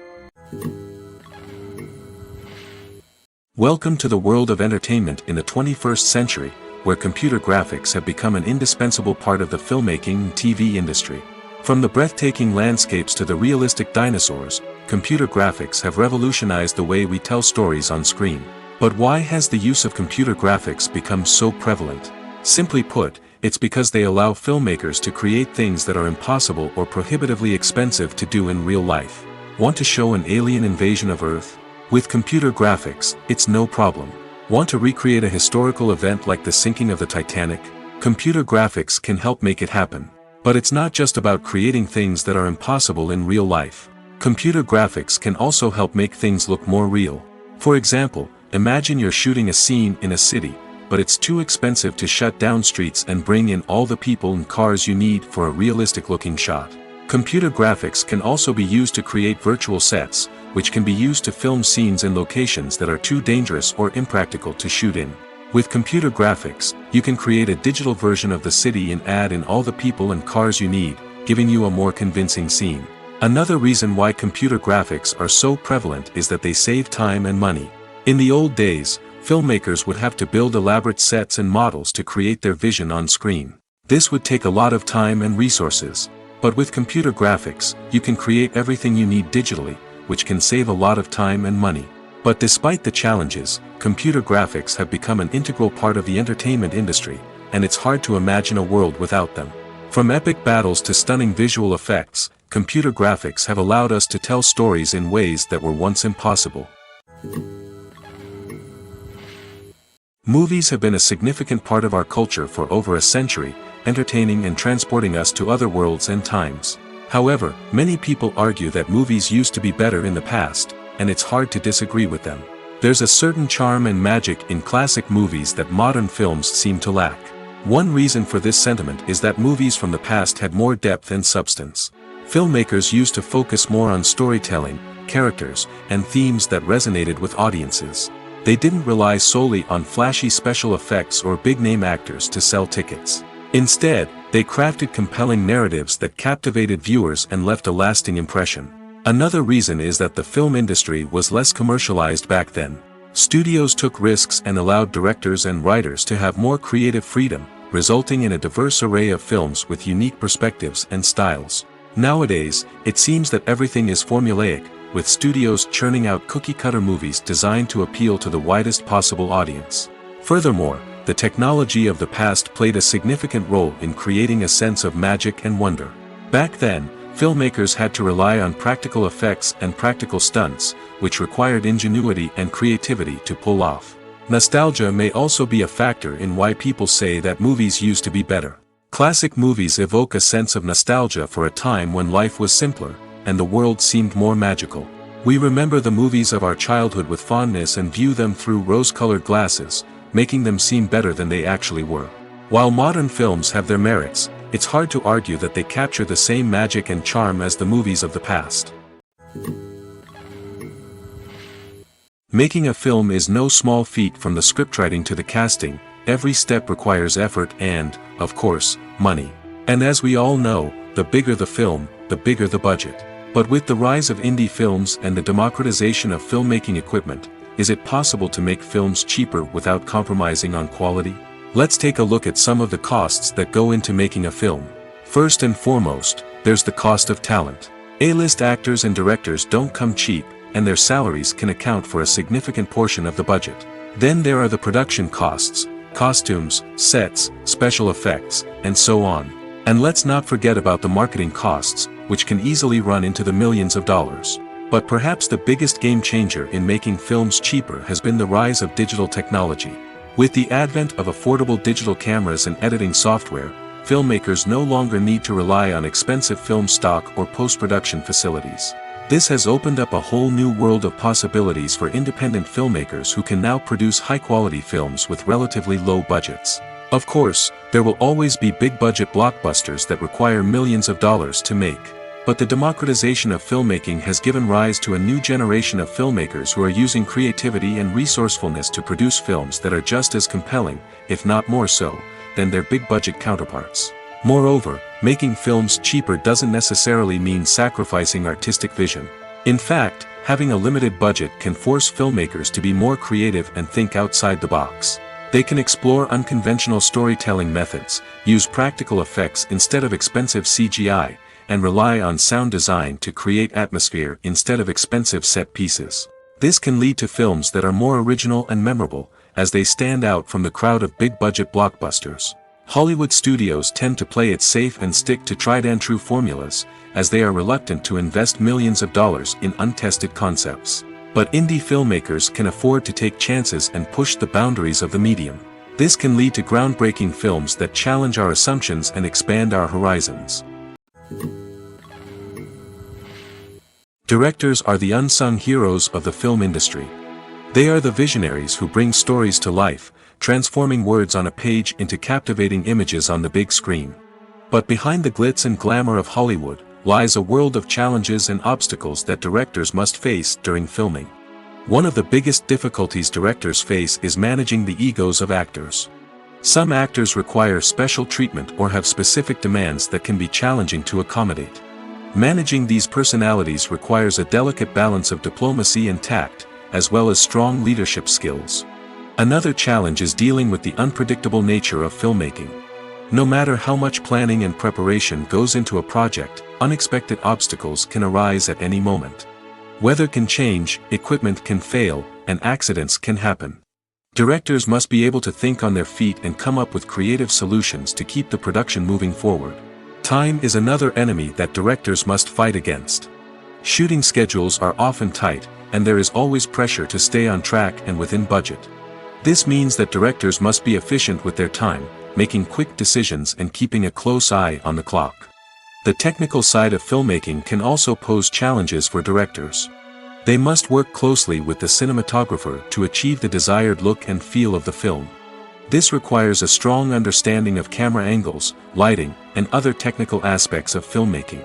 Welcome to the world of entertainment in the 21st century, where computer graphics have become an indispensable part of the filmmaking and TV industry. From the breathtaking landscapes to the realistic dinosaurs, computer graphics have revolutionized the way we tell stories on screen. But why has the use of computer graphics become so prevalent? Simply put, it's because they allow filmmakers to create things that are impossible or prohibitively expensive to do in real life. Want to show an alien invasion of Earth? With computer graphics, it's no problem. Want to recreate a historical event like the sinking of the Titanic? Computer graphics can help make it happen. But it's not just about creating things that are impossible in real life. Computer graphics can also help make things look more real. For example, imagine you're shooting a scene in a city, but it's too expensive to shut down streets and bring in all the people and cars you need for a realistic-looking shot. Computer graphics can also be used to create virtual sets, which can be used to film scenes in locations that are too dangerous or impractical to shoot in. With computer graphics, you can create a digital version of the city and add in all the people and cars you need, giving you a more convincing scene. Another reason why computer graphics are so prevalent is that they save time and money. In the old days, filmmakers would have to build elaborate sets and models to create their vision on screen. This would take a lot of time and resources. But with computer graphics, you can create everything you need digitally, which can save a lot of time and money. But despite the challenges, computer graphics have become an integral part of the entertainment industry, and it's hard to imagine a world without them. From epic battles to stunning visual effects, computer graphics have allowed us to tell stories in ways that were once impossible. Movies have been a significant part of our culture for over a century, entertaining and transporting us to other worlds and times. However, many people argue that movies used to be better in the past, and it's hard to disagree with them. There's a certain charm and magic in classic movies that modern films seem to lack. One reason for this sentiment is that movies from the past had more depth and substance. Filmmakers used to focus more on storytelling, characters, and themes that resonated with audiences. They didn't rely solely on flashy special effects or big-name actors to sell tickets. Instead, they crafted compelling narratives that captivated viewers and left a lasting impression. Another reason is that the film industry was less commercialized back then. Studios took risks and allowed directors and writers to have more creative freedom, resulting in a diverse array of films with unique perspectives and styles. Nowadays, it seems that everything is formulaic, with studios churning out cookie-cutter movies designed to appeal to the widest possible audience. Furthermore, the technology of the past played a significant role in creating a sense of magic and wonder. Back then, filmmakers had to rely on practical effects and practical stunts, which required ingenuity and creativity to pull off. Nostalgia may also be a factor in why people say that movies used to be better. Classic movies evoke a sense of nostalgia for a time when life was simpler, and the world seemed more magical. We remember the movies of our childhood with fondness and view them through rose-colored glasses, making them seem better than they actually were. While modern films have their merits, it's hard to argue that they capture the same magic and charm as the movies of the past. Making a film is no small feat. From the scriptwriting to the casting, every step requires effort and, of course, money. And as we all know, the bigger the film, the bigger the budget. But with the rise of indie films and the democratization of filmmaking equipment, is it possible to make films cheaper without compromising on quality? Let's take a look at some of the costs that go into making a film. First and foremost, there's the cost of talent. A-list actors and directors don't come cheap, and their salaries can account for a significant portion of the budget. Then there are the production costs, costumes, sets, special effects, and so on. And let's not forget about the marketing costs, which can easily run into the millions of dollars. But perhaps the biggest game changer in making films cheaper has been the rise of digital technology. With the advent of affordable digital cameras and editing software, filmmakers no longer need to rely on expensive film stock or post-production facilities. This has opened up a whole new world of possibilities for independent filmmakers who can now produce high-quality films with relatively low budgets. Of course, there will always be big-budget blockbusters that require millions of dollars to make. But the democratization of filmmaking has given rise to a new generation of filmmakers who are using creativity and resourcefulness to produce films that are just as compelling, if not more so, than their big-budget counterparts. Moreover, making films cheaper doesn't necessarily mean sacrificing artistic vision. In fact, having a limited budget can force filmmakers to be more creative and think outside the box. They can explore unconventional storytelling methods, use practical effects instead of expensive CGI, and rely on sound design to create atmosphere instead of expensive set pieces. This can lead to films that are more original and memorable, as they stand out from the crowd of big-budget blockbusters. Hollywood studios tend to play it safe and stick to tried-and-true formulas, as they are reluctant to invest millions of dollars in untested concepts. But indie filmmakers can afford to take chances and push the boundaries of the medium. This can lead to groundbreaking films that challenge our assumptions and expand our horizons. Directors are the unsung heroes of the film industry. They are the visionaries who bring stories to life, transforming words on a page into captivating images on the big screen. But behind the glitz and glamour of Hollywood lies a world of challenges and obstacles that directors must face during filming. One of the biggest difficulties directors face is managing the egos of actors. Some actors require special treatment or have specific demands that can be challenging to accommodate. Managing these personalities requires a delicate balance of diplomacy and tact, as well as strong leadership skills. Another challenge is dealing with the unpredictable nature of filmmaking. No matter how much planning and preparation goes into a project, unexpected obstacles can arise at any moment. Weather can change, equipment can fail, and accidents can happen. Directors must be able to think on their feet and come up with creative solutions to keep the production moving forward. Time is another enemy that directors must fight against. Shooting schedules are often tight, and there is always pressure to stay on track and within budget. This means that directors must be efficient with their time, making quick decisions and keeping a close eye on the clock. The technical side of filmmaking can also pose challenges for directors. They must work closely with the cinematographer to achieve the desired look and feel of the film. This requires a strong understanding of camera angles, lighting, and other technical aspects of filmmaking.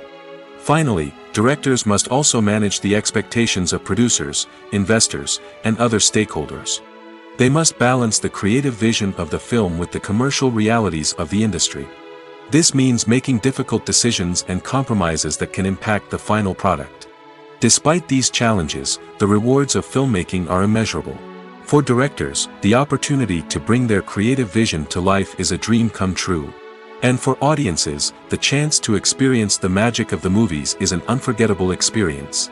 Finally, directors must also manage the expectations of producers, investors, and other stakeholders. They must balance the creative vision of the film with the commercial realities of the industry. This means making difficult decisions and compromises that can impact the final product. Despite these challenges, the rewards of filmmaking are immeasurable. For directors, the opportunity to bring their creative vision to life is a dream come true. And for audiences, the chance to experience the magic of the movies is an unforgettable experience.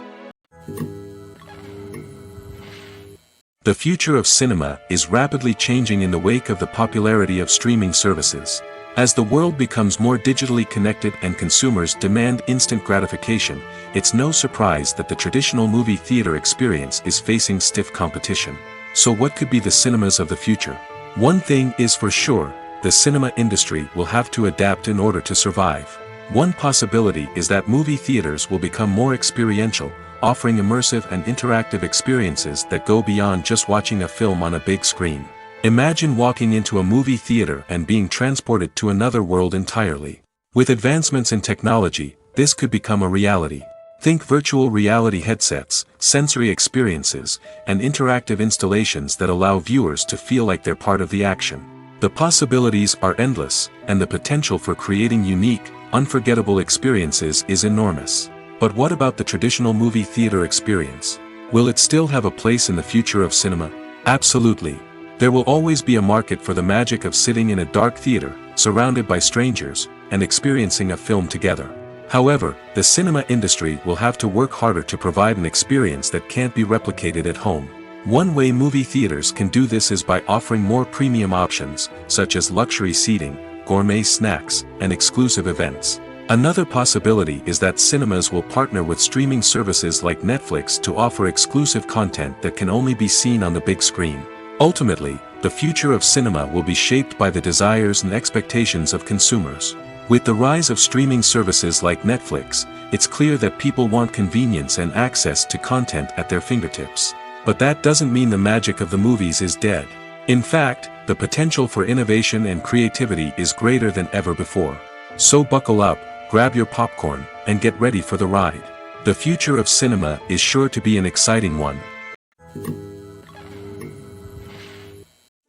The future of cinema is rapidly changing in the wake of the popularity of streaming services. As the world becomes more digitally connected and consumers demand instant gratification, it's no surprise that the traditional movie theater experience is facing stiff competition. So what could be the cinemas of the future? One thing is for sure, the cinema industry will have to adapt in order to survive. One possibility is that movie theaters will become more experiential, offering immersive and interactive experiences that go beyond just watching a film on a big screen. Imagine walking into a movie theater and being transported to another world entirely. With advancements in technology, this could become a reality. Think virtual reality headsets, sensory experiences, and interactive installations that allow viewers to feel like they're part of the action. The possibilities are endless, and the potential for creating unique, unforgettable experiences is enormous. But what about the traditional movie theater experience? Will it still have a place in the future of cinema? Absolutely. There will always be a market for the magic of sitting in a dark theater, surrounded by strangers, and experiencing a film together. However, the cinema industry will have to work harder to provide an experience that can't be replicated at home. One way movie theaters can do this is by offering more premium options, such as luxury seating, gourmet snacks, and exclusive events. Another possibility is that cinemas will partner with streaming services like Netflix to offer exclusive content that can only be seen on the big screen. Ultimately, the future of cinema will be shaped by the desires and expectations of consumers. With the rise of streaming services like Netflix, it's clear that people want convenience and access to content at their fingertips. But that doesn't mean the magic of the movies is dead. In fact, the potential for innovation and creativity is greater than ever before. So buckle up, grab your popcorn, and get ready for the ride. The future of cinema is sure to be an exciting one.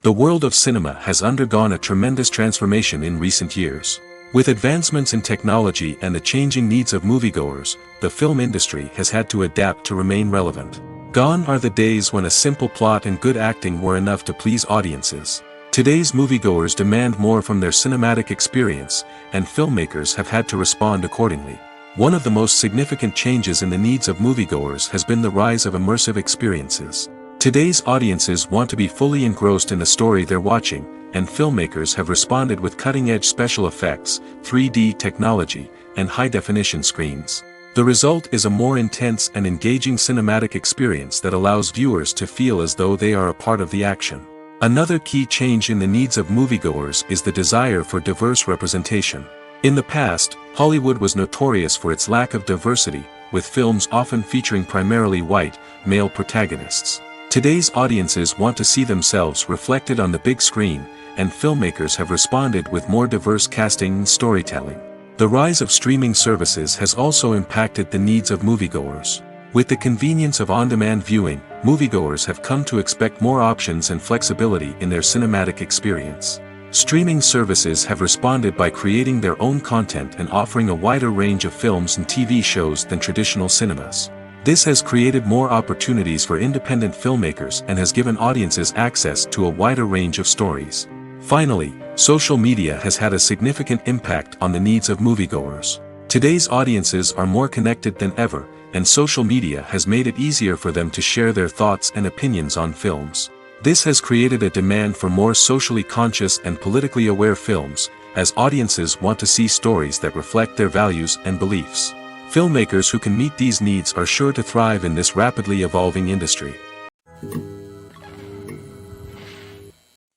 The world of cinema has undergone a tremendous transformation in recent years. With advancements in technology and the changing needs of moviegoers, the film industry has had to adapt to remain relevant. Gone are the days when a simple plot and good acting were enough to please audiences. Today's moviegoers demand more from their cinematic experience, and filmmakers have had to respond accordingly. One of the most significant changes in the needs of moviegoers has been the rise of immersive experiences. Today's audiences want to be fully engrossed in the story they're watching, and filmmakers have responded with cutting-edge special effects, 3D technology, and high-definition screens. The result is a more intense and engaging cinematic experience that allows viewers to feel as though they are a part of the action. Another key change in the needs of moviegoers is the desire for diverse representation. In the past, Hollywood was notorious for its lack of diversity, with films often featuring primarily white, male protagonists. Today's audiences want to see themselves reflected on the big screen, and filmmakers have responded with more diverse casting and storytelling. The rise of streaming services has also impacted the needs of moviegoers. With the convenience of on-demand viewing, moviegoers have come to expect more options and flexibility in their cinematic experience. Streaming services have responded by creating their own content and offering a wider range of films and TV shows than traditional cinemas. This has created more opportunities for independent filmmakers and has given audiences access to a wider range of stories. Finally, social media has had a significant impact on the needs of moviegoers. Today's audiences are more connected than ever, and social media has made it easier for them to share their thoughts and opinions on films. This has created a demand for more socially conscious and politically aware films, as audiences want to see stories that reflect their values and beliefs. Filmmakers who can meet these needs are sure to thrive in this rapidly evolving industry.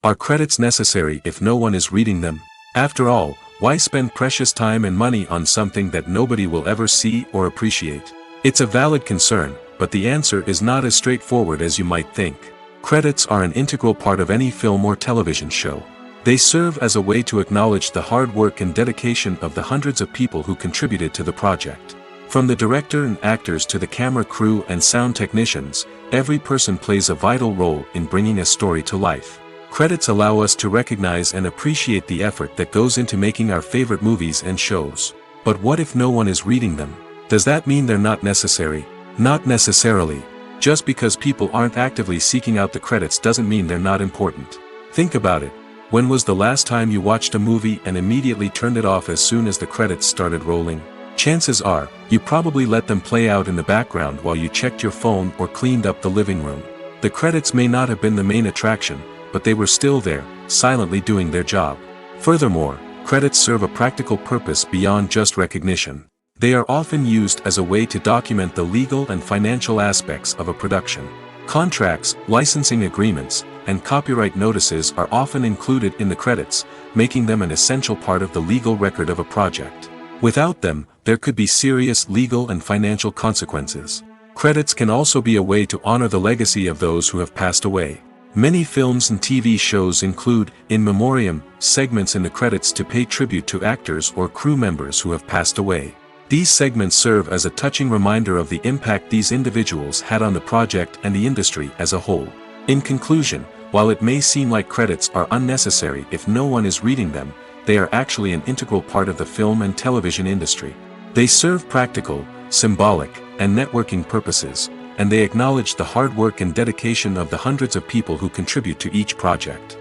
Are credits necessary if no one is reading them? After all, why spend precious time and money on something that nobody will ever see or appreciate? It's a valid concern, but the answer is not as straightforward as you might think. Credits are an integral part of any film or television show. They serve as a way to acknowledge the hard work and dedication of the hundreds of people who contributed to the project. From the director and actors to the camera crew and sound technicians, every person plays a vital role in bringing a story to life. Credits allow us to recognize and appreciate the effort that goes into making our favorite movies and shows. But what if no one is reading them? Does that mean they're not necessary? Not necessarily. Just because people aren't actively seeking out the credits doesn't mean they're not important. Think about it. When was the last time you watched a movie and immediately turned it off as soon as the credits started rolling? Chances are, you probably let them play out in the background while you checked your phone or cleaned up the living room. The credits may not have been the main attraction, but they were still there, silently doing their job. Furthermore, credits serve a practical purpose beyond just recognition. They are often used as a way to document the legal and financial aspects of a production. Contracts, licensing agreements, and copyright notices are often included in the credits, making them an essential part of the legal record of a project. Without them, there could be serious legal and financial consequences. Credits can also be a way to honor the legacy of those who have passed away. Many films and TV shows include, in memoriam, segments in the credits to pay tribute to actors or crew members who have passed away. These segments serve as a touching reminder of the impact these individuals had on the project and the industry as a whole. In conclusion, while it may seem like credits are unnecessary if no one is reading them, they are actually an integral part of the film and television industry. They serve practical, symbolic, and networking purposes, and they acknowledge the hard work and dedication of the hundreds of people who contribute to each project.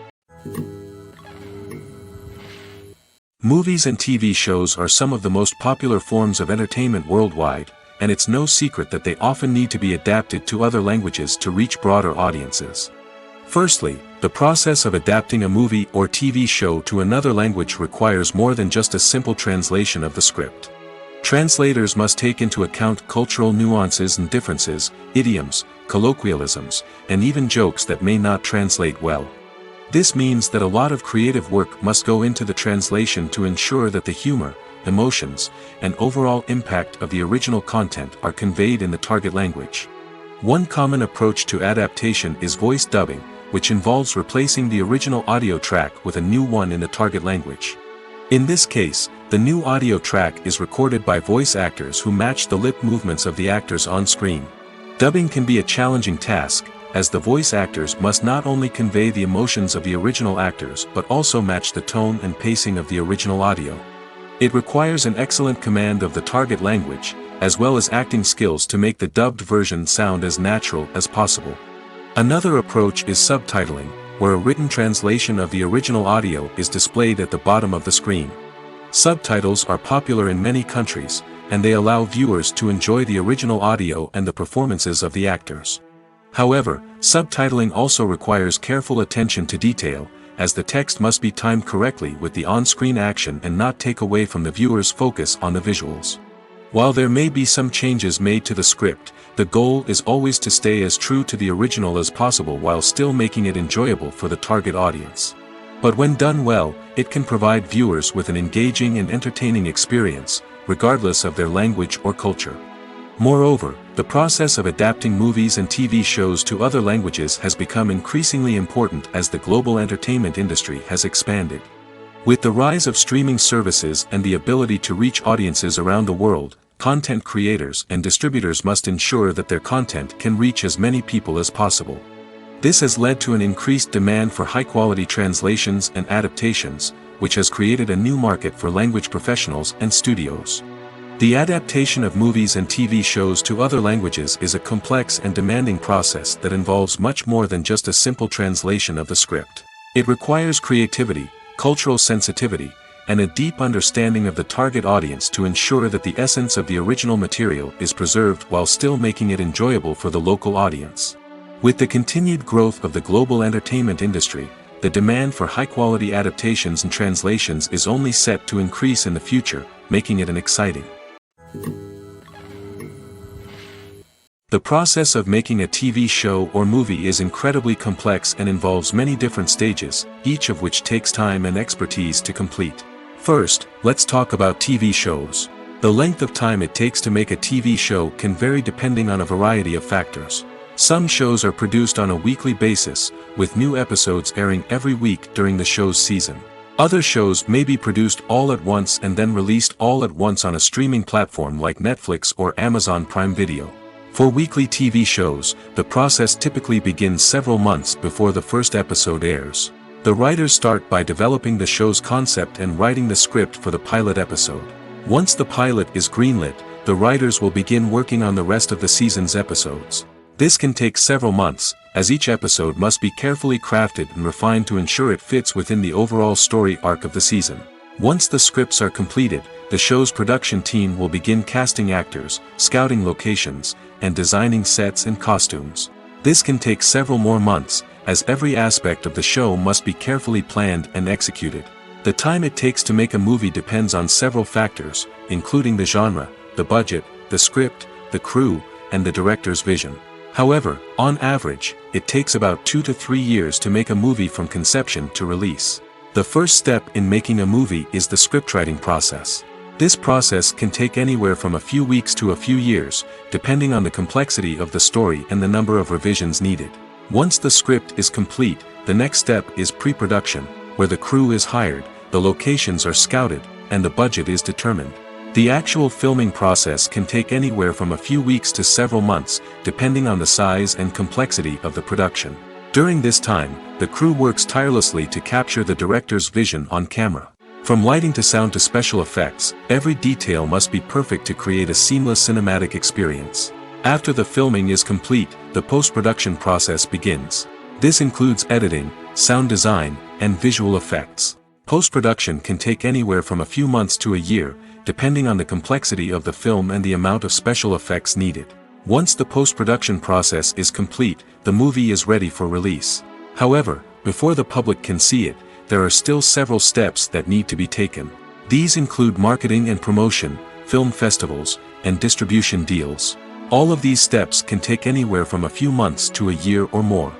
Movies and TV shows are some of the most popular forms of entertainment worldwide, and it's no secret that they often need to be adapted to other languages to reach broader audiences. Firstly, the process of adapting a movie or TV show to another language requires more than just a simple translation of the script. Translators must take into account cultural nuances and differences, idioms, colloquialisms, and even jokes that may not translate well. This means that a lot of creative work must go into the translation to ensure that the humor, emotions, and overall impact of the original content are conveyed in the target language. One common approach to adaptation is voice dubbing, which involves replacing the original audio track with a new one in the target language. In this case, the new audio track is recorded by voice actors who match the lip movements of the actors on screen. Dubbing can be a challenging task, as the voice actors must not only convey the emotions of the original actors but also match the tone and pacing of the original audio. It requires an excellent command of the target language, as well as acting skills to make the dubbed version sound as natural as possible. Another approach is subtitling, where a written translation of the original audio is displayed at the bottom of the screen. Subtitles are popular in many countries, and they allow viewers to enjoy the original audio and the performances of the actors. However, subtitling also requires careful attention to detail, as the text must be timed correctly with the on-screen action and not take away from the viewer's focus on the visuals. While there may be some changes made to the script, the goal is always to stay as true to the original as possible while still making it enjoyable for the target audience. But when done well, it can provide viewers with an engaging and entertaining experience, regardless of their language or culture. Moreover, the process of adapting movies and TV shows to other languages has become increasingly important as the global entertainment industry has expanded. With the rise of streaming services and the ability to reach audiences around the world, content creators and distributors must ensure that their content can reach as many people as possible. This has led to an increased demand for high-quality translations and adaptations, which has created a new market for language professionals and studios. The adaptation of movies and TV shows to other languages is a complex and demanding process that involves much more than just a simple translation of the script. It requires creativity, cultural sensitivity, and a deep understanding of the target audience to ensure that the essence of the original material is preserved while still making it enjoyable for the local audience. With the continued growth of the global entertainment industry, the demand for high-quality adaptations and translations is only set to increase in the future, making it an exciting. The process of making a TV show or movie is incredibly complex and involves many different stages, each of which takes time and expertise to complete. First, let's talk about TV shows. The length of time it takes to make a TV show can vary depending on a variety of factors. Some shows are produced on a weekly basis, with new episodes airing every week during the show's season. Other shows may be produced all at once and then released all at once on a streaming platform like Netflix or Amazon Prime Video. For weekly TV shows, the process typically begins several months before the first episode airs. The writers start by developing the show's concept and writing the script for the pilot episode. Once the pilot is greenlit, the writers will begin working on the rest of the season's episodes. This can take several months, as each episode must be carefully crafted and refined to ensure it fits within the overall story arc of the season. Once the scripts are completed, the show's production team will begin casting actors, scouting locations, and designing sets and costumes. This can take several more months, as every aspect of the show must be carefully planned and executed. The time it takes to make a movie depends on several factors, including the genre, the budget, the script, the crew, and the director's vision. However, on average, it takes about 2 to 3 years to make a movie from conception to release. The first step in making a movie is the scriptwriting process. This process can take anywhere from a few weeks to a few years, depending on the complexity of the story and the number of revisions needed. Once the script is complete, the next step is pre-production, where the crew is hired, the locations are scouted, and the budget is determined. The actual filming process can take anywhere from a few weeks to several months, depending on the size and complexity of the production. During this time, the crew works tirelessly to capture the director's vision on camera. From lighting to sound to special effects, every detail must be perfect to create a seamless cinematic experience. After the filming is complete, the post-production process begins. This includes editing, sound design, and visual effects. Post-production can take anywhere from a few months to a year, depending on the complexity of the film and the amount of special effects needed. Once the post-production process is complete, the movie is ready for release. However, before the public can see it, there are still several steps that need to be taken. These include marketing and promotion, film festivals, and distribution deals. All of these steps can take anywhere from a few months to a year or more.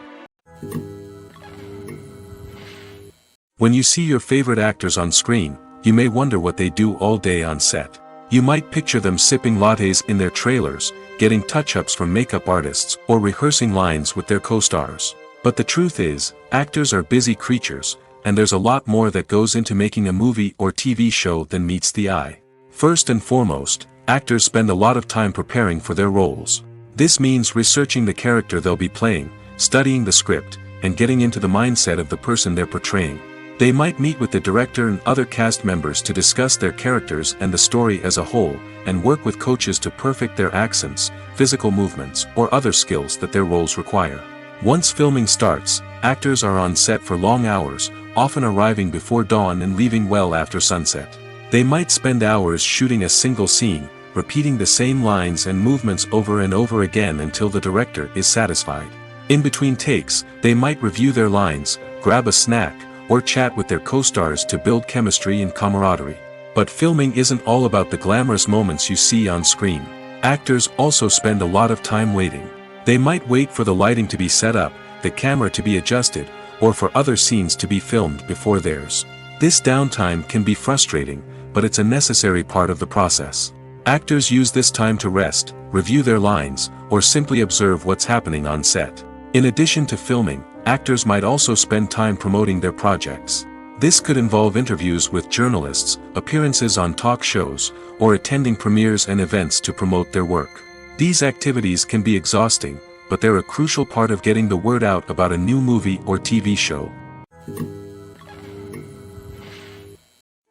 When you see your favorite actors on screen, you may wonder what they do all day on set. You might picture them sipping lattes in their trailers, getting touch-ups from makeup artists, or rehearsing lines with their co-stars. But the truth is, actors are busy creatures, and there's a lot more that goes into making a movie or TV show than meets the eye. First and foremost, actors spend a lot of time preparing for their roles. This means researching the character they'll be playing, studying the script, and getting into the mindset of the person they're portraying. They might meet with the director and other cast members to discuss their characters and the story as a whole, and work with coaches to perfect their accents, physical movements, or other skills that their roles require. Once filming starts, actors are on set for long hours, often arriving before dawn and leaving well after sunset. They might spend hours shooting a single scene, repeating the same lines and movements over and over again until the director is satisfied. In between takes, they might review their lines, grab a snack, or chat with their co-stars to build chemistry and camaraderie. But filming isn't all about the glamorous moments you see on screen. Actors also spend a lot of time waiting. They might wait for the lighting to be set up, the camera to be adjusted, or for other scenes to be filmed before theirs. This downtime can be frustrating, but it's a necessary part of the process. Actors use this time to rest, review their lines, or simply observe what's happening on set. In addition to filming, actors might also spend time promoting their projects. This could involve interviews with journalists, appearances on talk shows, or attending premieres and events to promote their work. These activities can be exhausting, but they're a crucial part of getting the word out about a new movie or TV show.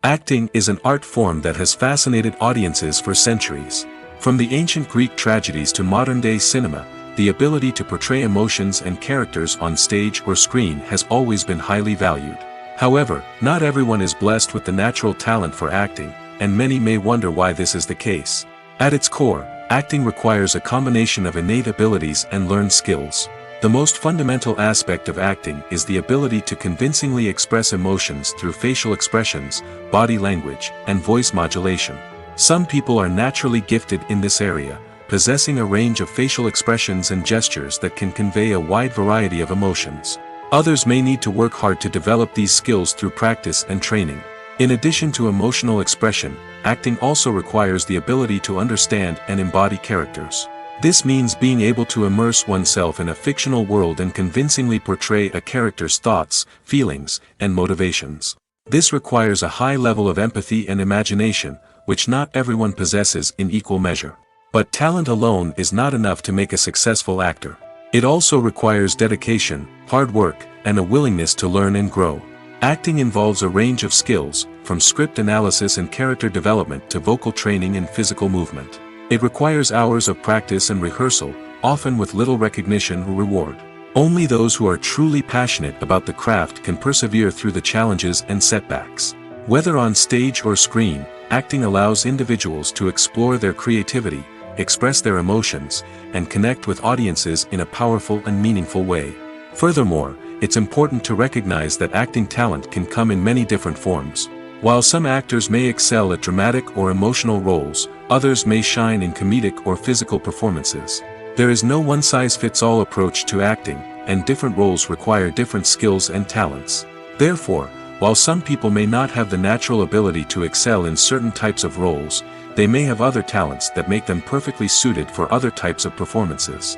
Acting is an art form that has fascinated audiences for centuries. From the ancient Greek tragedies to modern-day cinema, the ability to portray emotions and characters on stage or screen has always been highly valued. However, not everyone is blessed with the natural talent for acting, and many may wonder why this is the case. At its core, acting requires a combination of innate abilities and learned skills. The most fundamental aspect of acting is the ability to convincingly express emotions through facial expressions, body language, and voice modulation. Some people are naturally gifted in this area, possessing a range of facial expressions and gestures that can convey a wide variety of emotions. Others may need to work hard to develop these skills through practice and training. In addition to emotional expression, acting also requires the ability to understand and embody characters. This means being able to immerse oneself in a fictional world and convincingly portray a character's thoughts, feelings, and motivations. This requires a high level of empathy and imagination, which not everyone possesses in equal measure. But talent alone is not enough to make a successful actor. It also requires dedication, hard work, and a willingness to learn and grow. Acting involves a range of skills, from script analysis and character development to vocal training and physical movement. It requires hours of practice and rehearsal, often with little recognition or reward. Only those who are truly passionate about the craft can persevere through the challenges and setbacks. Whether on stage or screen, acting allows individuals to explore their creativity, express their emotions, and connect with audiences in a powerful and meaningful way. Furthermore, it's important to recognize that acting talent can come in many different forms. While some actors may excel at dramatic or emotional roles, others may shine in comedic or physical performances. There is no one-size-fits-all approach to acting, and different roles require different skills and talents. Therefore, while some people may not have the natural ability to excel in certain types of roles, they may have other talents that make them perfectly suited for other types of performances.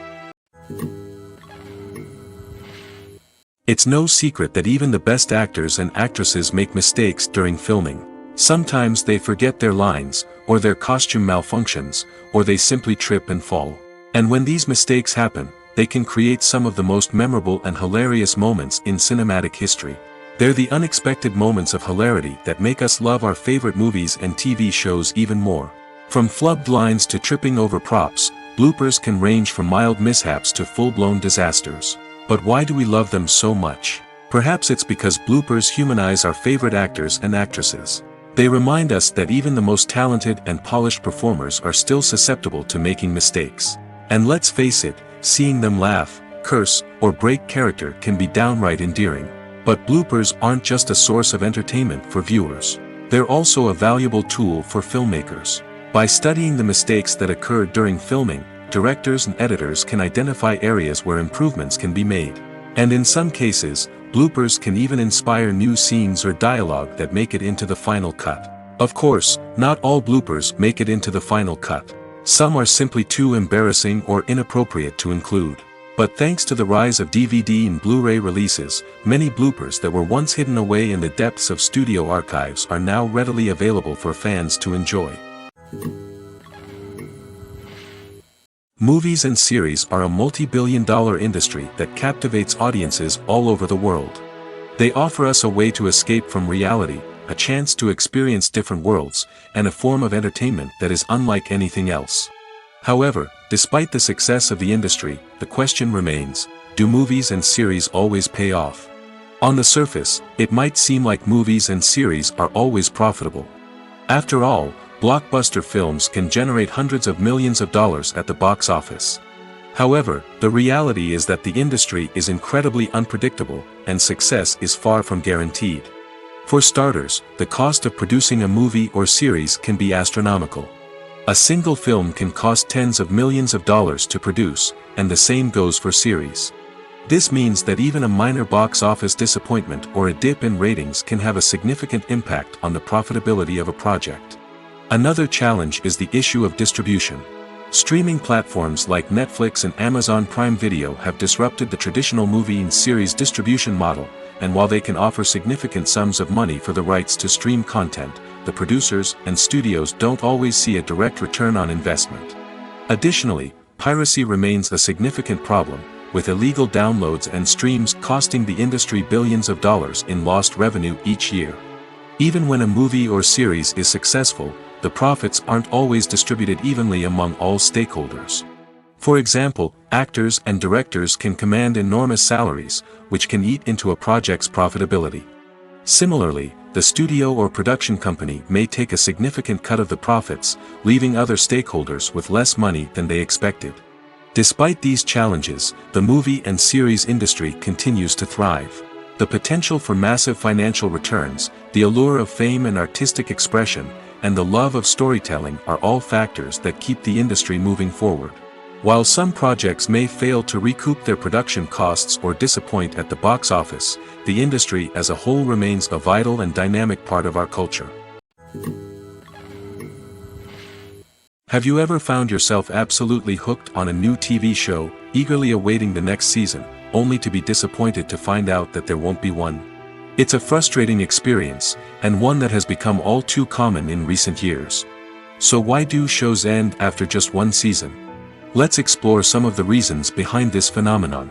It's no secret that even the best actors and actresses make mistakes during filming. Sometimes they forget their lines, or their costume malfunctions, or they simply trip and fall. And when these mistakes happen, they can create some of the most memorable and hilarious moments in cinematic history. They're the unexpected moments of hilarity that make us love our favorite movies and TV shows even more. From flubbed lines to tripping over props, bloopers can range from mild mishaps to full-blown disasters. But why do we love them so much? Perhaps it's because bloopers humanize our favorite actors and actresses. They remind us that even the most talented and polished performers are still susceptible to making mistakes. And let's face it, seeing them laugh, curse, or break character can be downright endearing. But bloopers aren't just a source of entertainment for viewers. They're also a valuable tool for filmmakers. By studying the mistakes that occur during filming, directors and editors can identify areas where improvements can be made. And in some cases, bloopers can even inspire new scenes or dialogue that make it into the final cut. Of course, not all bloopers make it into the final cut. Some are simply too embarrassing or inappropriate to include. But thanks to the rise of DVD and Blu-ray releases, many bloopers that were once hidden away in the depths of studio archives are now readily available for fans to enjoy. Movies and series are a multi-billion-dollar industry that captivates audiences all over the world. They offer us a way to escape from reality, a chance to experience different worlds, and a form of entertainment that is unlike anything else. However, despite the success of the industry, the question remains, do movies and series always pay off? On the surface, it might seem like movies and series are always profitable. After all, blockbuster films can generate hundreds of millions of dollars at the box office. However, the reality is that the industry is incredibly unpredictable, and success is far from guaranteed. For starters, the cost of producing a movie or series can be astronomical. A single film can cost tens of millions of dollars to produce, and the same goes for series. This means that even a minor box office disappointment or a dip in ratings can have a significant impact on the profitability of a project. Another challenge is the issue of distribution. Streaming platforms like Netflix and Amazon Prime Video have disrupted the traditional movie and series distribution model, and while they can offer significant sums of money for the rights to stream content, the producers and studios don't always see a direct return on investment. Additionally, piracy remains a significant problem, with illegal downloads and streams costing the industry billions of dollars in lost revenue each year. Even when a movie or series is successful, the profits aren't always distributed evenly among all stakeholders. For example, actors and directors can command enormous salaries, which can eat into a project's profitability. Similarly, the studio or production company may take a significant cut of the profits, leaving other stakeholders with less money than they expected. Despite these challenges, the movie and series industry continues to thrive. The potential for massive financial returns, the allure of fame and artistic expression, and the love of storytelling are all factors that keep the industry moving forward. While some projects may fail to recoup their production costs or disappoint at the box office, the industry as a whole remains a vital and dynamic part of our culture. Have you ever found yourself absolutely hooked on a new TV show, eagerly awaiting the next season, only to be disappointed to find out that there won't be one? It's a frustrating experience, and one that has become all too common in recent years. So why do shows end after just one season? Let's explore some of the reasons behind this phenomenon.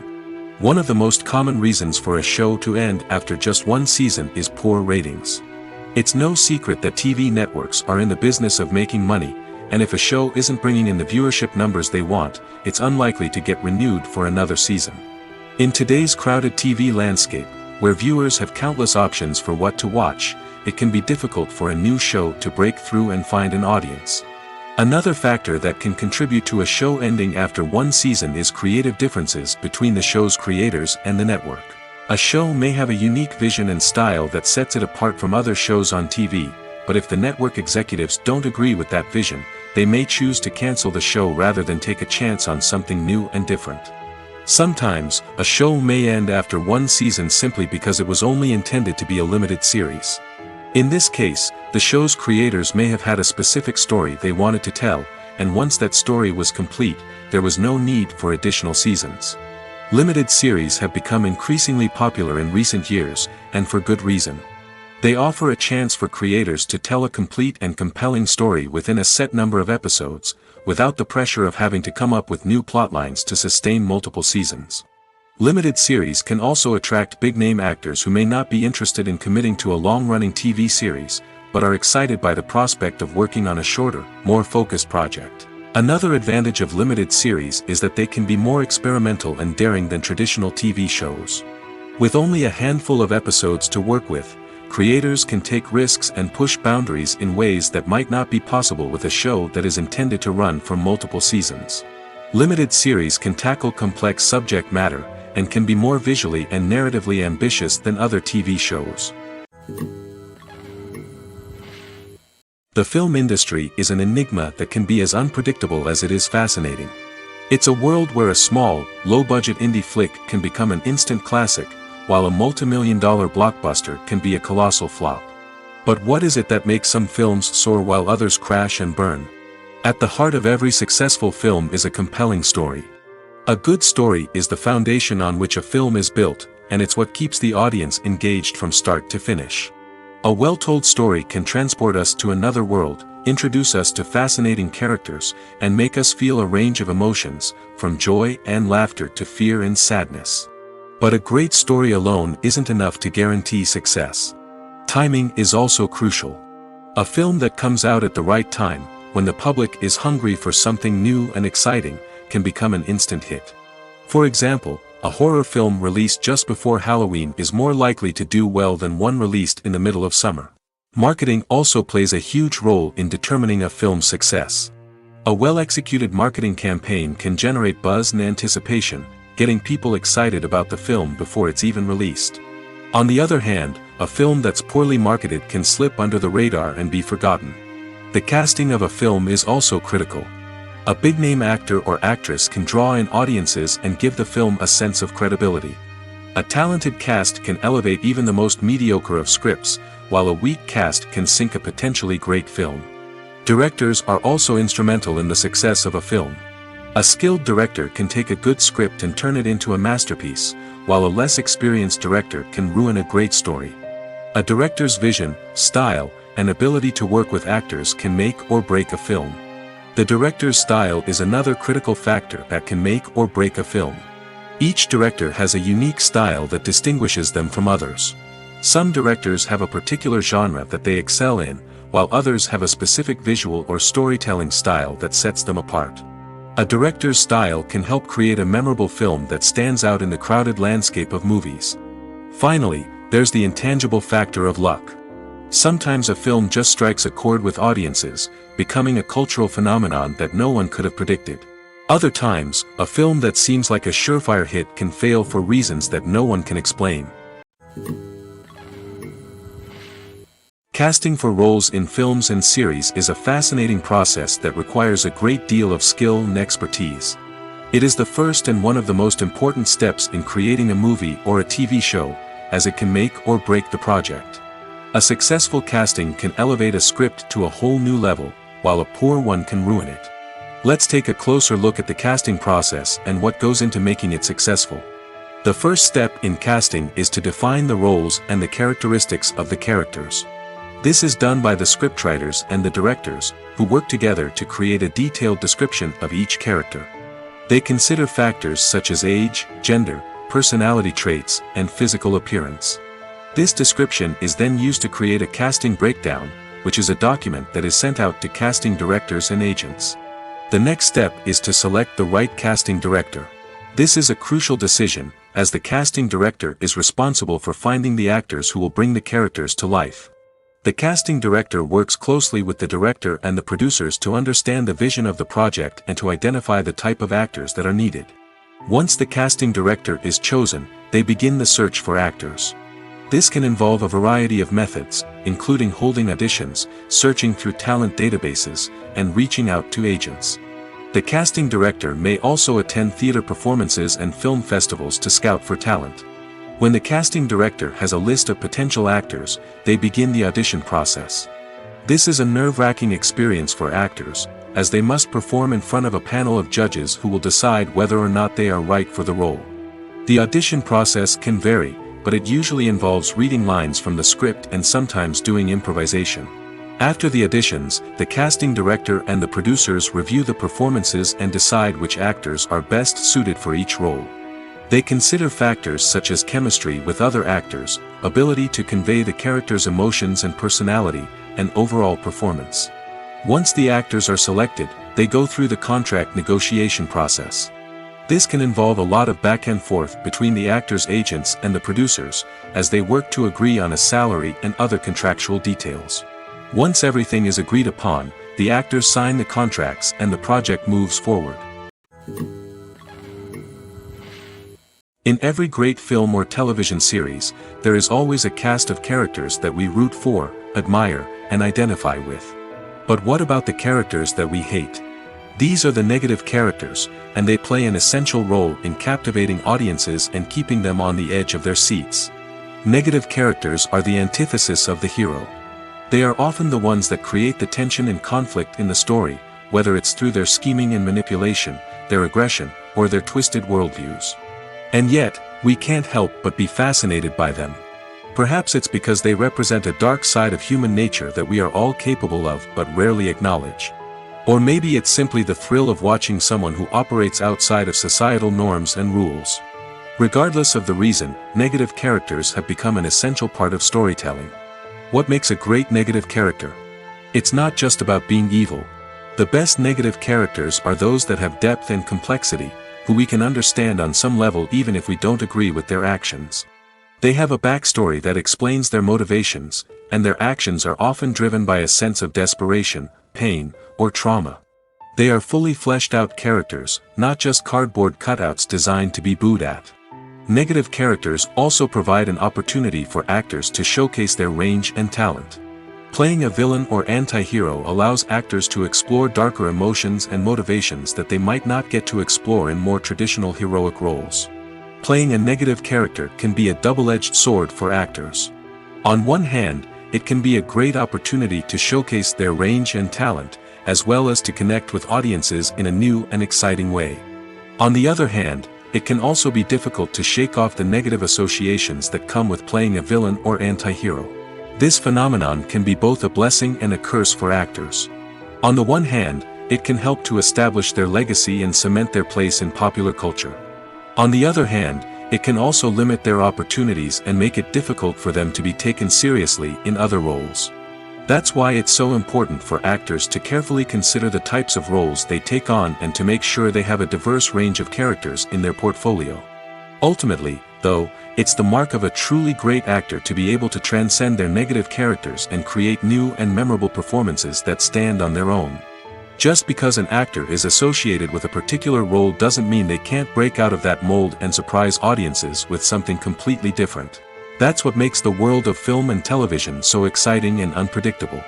One of the most common reasons for a show to end after just one season is poor ratings. It's no secret that TV networks are in the business of making money, and if a show isn't bringing in the viewership numbers they want, it's unlikely to get renewed for another season. In today's crowded TV landscape, where viewers have countless options for what to watch, it can be difficult for a new show to break through and find an audience. Another factor that can contribute to a show ending after one season is creative differences between the show's creators and the network. A show may have a unique vision and style that sets it apart from other shows on TV, but if the network executives don't agree with that vision, they may choose to cancel the show rather than take a chance on something new and different. Sometimes, a show may end after one season simply because it was only intended to be a limited series. In this case, the show's creators may have had a specific story they wanted to tell, and once that story was complete, there was no need for additional seasons. Limited series have become increasingly popular in recent years, and for good reason. They offer a chance for creators to tell a complete and compelling story within a set number of episodes, without the pressure of having to come up with new plotlines to sustain multiple seasons. Limited series can also attract big-name actors who may not be interested in committing to a long-running TV series, but are excited by the prospect of working on a shorter, more focused project. Another advantage of limited series is that they can be more experimental and daring than traditional TV shows. With only a handful of episodes to work with, creators can take risks and push boundaries in ways that might not be possible with a show that is intended to run for multiple seasons. Limited series can tackle complex subject matter, and can be more visually and narratively ambitious than other TV shows. The film industry is an enigma that can be as unpredictable as it is fascinating. It's a world where a small, low-budget indie flick can become an instant classic, while a multi-million-dollar blockbuster can be a colossal flop. But what is it that makes some films soar while others crash and burn? At the heart of every successful film is a compelling story. A good story is the foundation on which a film is built, and it's what keeps the audience engaged from start to finish. A well-told story can transport us to another world, introduce us to fascinating characters, and make us feel a range of emotions, from joy and laughter to fear and sadness. But a great story alone isn't enough to guarantee success. Timing is also crucial. A film that comes out at the right time, when the public is hungry for something new and exciting, can become an instant hit. For example, a horror film released just before Halloween is more likely to do well than one released in the middle of summer. Marketing also plays a huge role in determining a film's success. A well-executed marketing campaign can generate buzz and anticipation, getting people excited about the film before it's even released. On the other hand, a film that's poorly marketed can slip under the radar and be forgotten. The casting of a film is also critical. A big-name actor or actress can draw in audiences and give the film a sense of credibility. A talented cast can elevate even the most mediocre of scripts, while a weak cast can sink a potentially great film. Directors are also instrumental in the success of a film. A skilled director can take a good script and turn it into a masterpiece, while a less experienced director can ruin a great story. A director's vision, style, and ability to work with actors can make or break a film. The director's style is another critical factor that can make or break a film. Each director has a unique style that distinguishes them from others. Some directors have a particular genre that they excel in, while others have a specific visual or storytelling style that sets them apart. A director's style can help create a memorable film that stands out in the crowded landscape of movies. Finally, there's the intangible factor of luck. Sometimes a film just strikes a chord with audiences, becoming a cultural phenomenon that no one could have predicted. Other times, a film that seems like a surefire hit can fail for reasons that no one can explain. Casting for roles in films and series is a fascinating process that requires a great deal of skill and expertise. It is the first and one of the most important steps in creating a movie or a TV show, as it can make or break the project. A successful casting can elevate a script to a whole new level, while a poor one can ruin it. Let's take a closer look at the casting process and what goes into making it successful. The first step in casting is to define the roles and the characteristics of the characters. This is done by the scriptwriters and the directors, who work together to create a detailed description of each character. They consider factors such as age, gender, personality traits, and physical appearance. This description is then used to create a casting breakdown, which is a document that is sent out to casting directors and agents. The next step is to select the right casting director. This is a crucial decision, as the casting director is responsible for finding the actors who will bring the characters to life. The casting director works closely with the director and the producers to understand the vision of the project and to identify the type of actors that are needed. Once the casting director is chosen, they begin the search for actors. This can involve a variety of methods, including holding auditions, searching through talent databases, and reaching out to agents. The casting director may also attend theater performances and film festivals to scout for talent. When the casting director has a list of potential actors, they begin the audition process. This is a nerve-wracking experience for actors, as they must perform in front of a panel of judges who will decide whether or not they are right for the role. The audition process can vary, but it usually involves reading lines from the script and sometimes doing improvisation. After the auditions, the casting director and the producers review the performances and decide which actors are best suited for each role. They consider factors such as chemistry with other actors, ability to convey the character's emotions and personality, and overall performance. Once the actors are selected, they go through the contract negotiation process. This can involve a lot of back and forth between the actors' agents and the producers, as they work to agree on a salary and other contractual details. Once everything is agreed upon, the actors sign the contracts and the project moves forward. In every great film or television series, there is always a cast of characters that we root for, admire, and identify with. But what about the characters that we hate? These are the negative characters, and they play an essential role in captivating audiences and keeping them on the edge of their seats. Negative characters are the antithesis of the hero. They are often the ones that create the tension and conflict in the story, whether it's through their scheming and manipulation, their aggression, or their twisted worldviews. And yet, we can't help but be fascinated by them. Perhaps it's because they represent a dark side of human nature that we are all capable of but rarely acknowledge. Or maybe it's simply the thrill of watching someone who operates outside of societal norms and rules. Regardless of the reason, negative characters have become an essential part of storytelling. What makes a great negative character? It's not just about being evil. The best negative characters are those that have depth and complexity, who we can understand on some level even if we don't agree with their actions. They have a backstory that explains their motivations, and their actions are often driven by a sense of desperation, pain, or trauma. They are fully fleshed out characters, not just cardboard cutouts designed to be booed at. Negative characters also provide an opportunity for actors to showcase their range and talent. Playing a villain or anti-hero allows actors to explore darker emotions and motivations that they might not get to explore in more traditional heroic roles. Playing a negative character can be a double-edged sword for actors. On one hand, it can be a great opportunity to showcase their range and talent, as well as to connect with audiences in a new and exciting way. On the other hand, it can also be difficult to shake off the negative associations that come with playing a villain or anti-hero. This phenomenon can be both a blessing and a curse for actors. On the one hand, it can help to establish their legacy and cement their place in popular culture. On the other hand, it can also limit their opportunities and make it difficult for them to be taken seriously in other roles. That's why it's so important for actors to carefully consider the types of roles they take on and to make sure they have a diverse range of characters in their portfolio. Ultimately, though, it's the mark of a truly great actor to be able to transcend their negative characters and create new and memorable performances that stand on their own. Just because an actor is associated with a particular role doesn't mean they can't break out of that mold and surprise audiences with something completely different. That's what makes the world of film and television so exciting and unpredictable.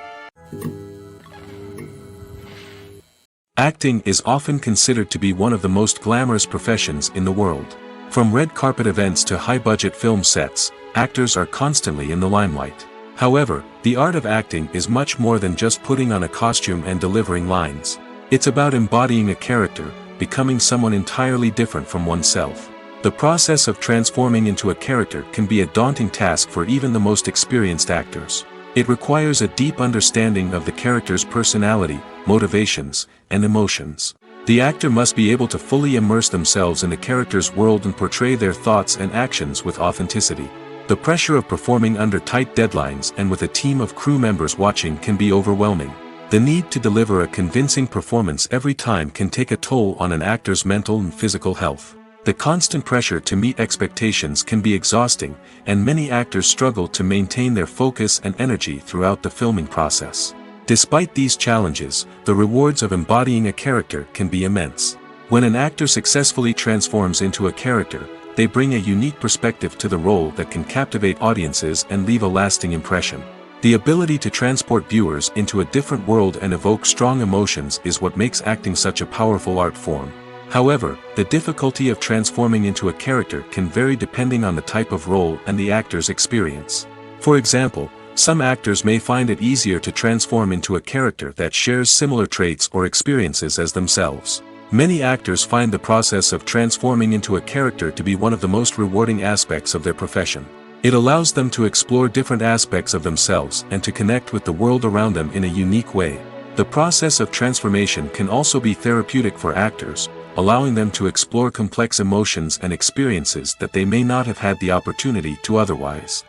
Acting is often considered to be one of the most glamorous professions in the world. From red carpet events to high-budget film sets, actors are constantly in the limelight. However, the art of acting is much more than just putting on a costume and delivering lines. It's about embodying a character, becoming someone entirely different from oneself. The process of transforming into a character can be a daunting task for even the most experienced actors. It requires a deep understanding of the character's personality, motivations, and emotions. The actor must be able to fully immerse themselves in the character's world and portray their thoughts and actions with authenticity. The pressure of performing under tight deadlines and with a team of crew members watching can be overwhelming. The need to deliver a convincing performance every time can take a toll on an actor's mental and physical health. The constant pressure to meet expectations can be exhausting, and many actors struggle to maintain their focus and energy throughout the filming process. Despite these challenges, the rewards of embodying a character can be immense. When an actor successfully transforms into a character, they bring a unique perspective to the role that can captivate audiences and leave a lasting impression. The ability to transport viewers into a different world and evoke strong emotions is what makes acting such a powerful art form. However, the difficulty of transforming into a character can vary depending on the type of role and the actor's experience. For example, some actors may find it easier to transform into a character that shares similar traits or experiences as themselves. Many actors find the process of transforming into a character to be one of the most rewarding aspects of their profession. It allows them to explore different aspects of themselves and to connect with the world around them in a unique way. The process of transformation can also be therapeutic for actors, allowing them to explore complex emotions and experiences that they may not have had the opportunity to otherwise.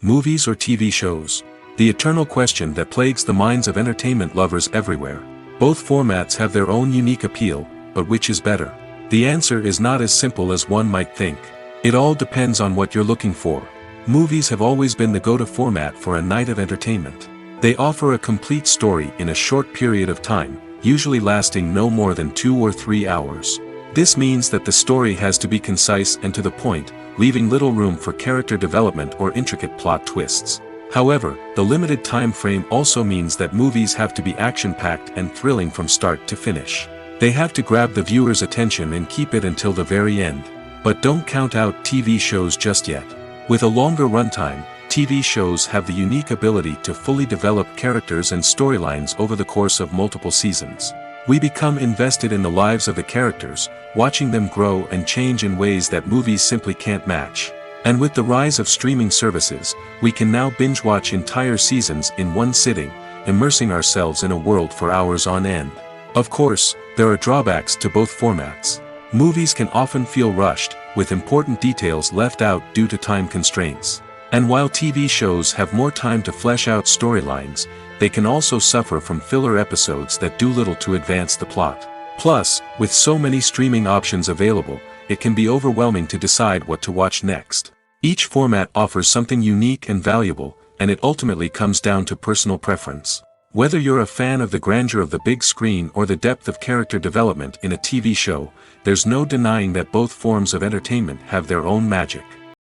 Movies or TV shows? The eternal question that plagues the minds of entertainment lovers everywhere. Both formats have their own unique appeal, but which is better? The answer is not as simple as one might think. It all depends on what you're looking for. Movies have always been the go-to format for a night of entertainment. They offer a complete story in a short period of time, usually lasting no more than 2 or 3 hours. This means that the story has to be concise and to the point, leaving little room for character development or intricate plot twists. However, the limited time frame also means that movies have to be action-packed and thrilling from start to finish. They have to grab the viewer's attention and keep it until the very end. But don't count out TV shows just yet. With a longer runtime, TV shows have the unique ability to fully develop characters and storylines over the course of multiple seasons. We become invested in the lives of the characters, watching them grow and change in ways that movies simply can't match. And with the rise of streaming services, we can now binge-watch entire seasons in one sitting, immersing ourselves in a world for hours on end. Of course, there are drawbacks to both formats. Movies can often feel rushed, with important details left out due to time constraints. And while TV shows have more time to flesh out storylines, they can also suffer from filler episodes that do little to advance the plot. Plus, with so many streaming options available, it can be overwhelming to decide what to watch next. Each format offers something unique and valuable, and it ultimately comes down to personal preference. Whether you're a fan of the grandeur of the big screen or the depth of character development in a TV show, there's no denying that both forms of entertainment have their own magic.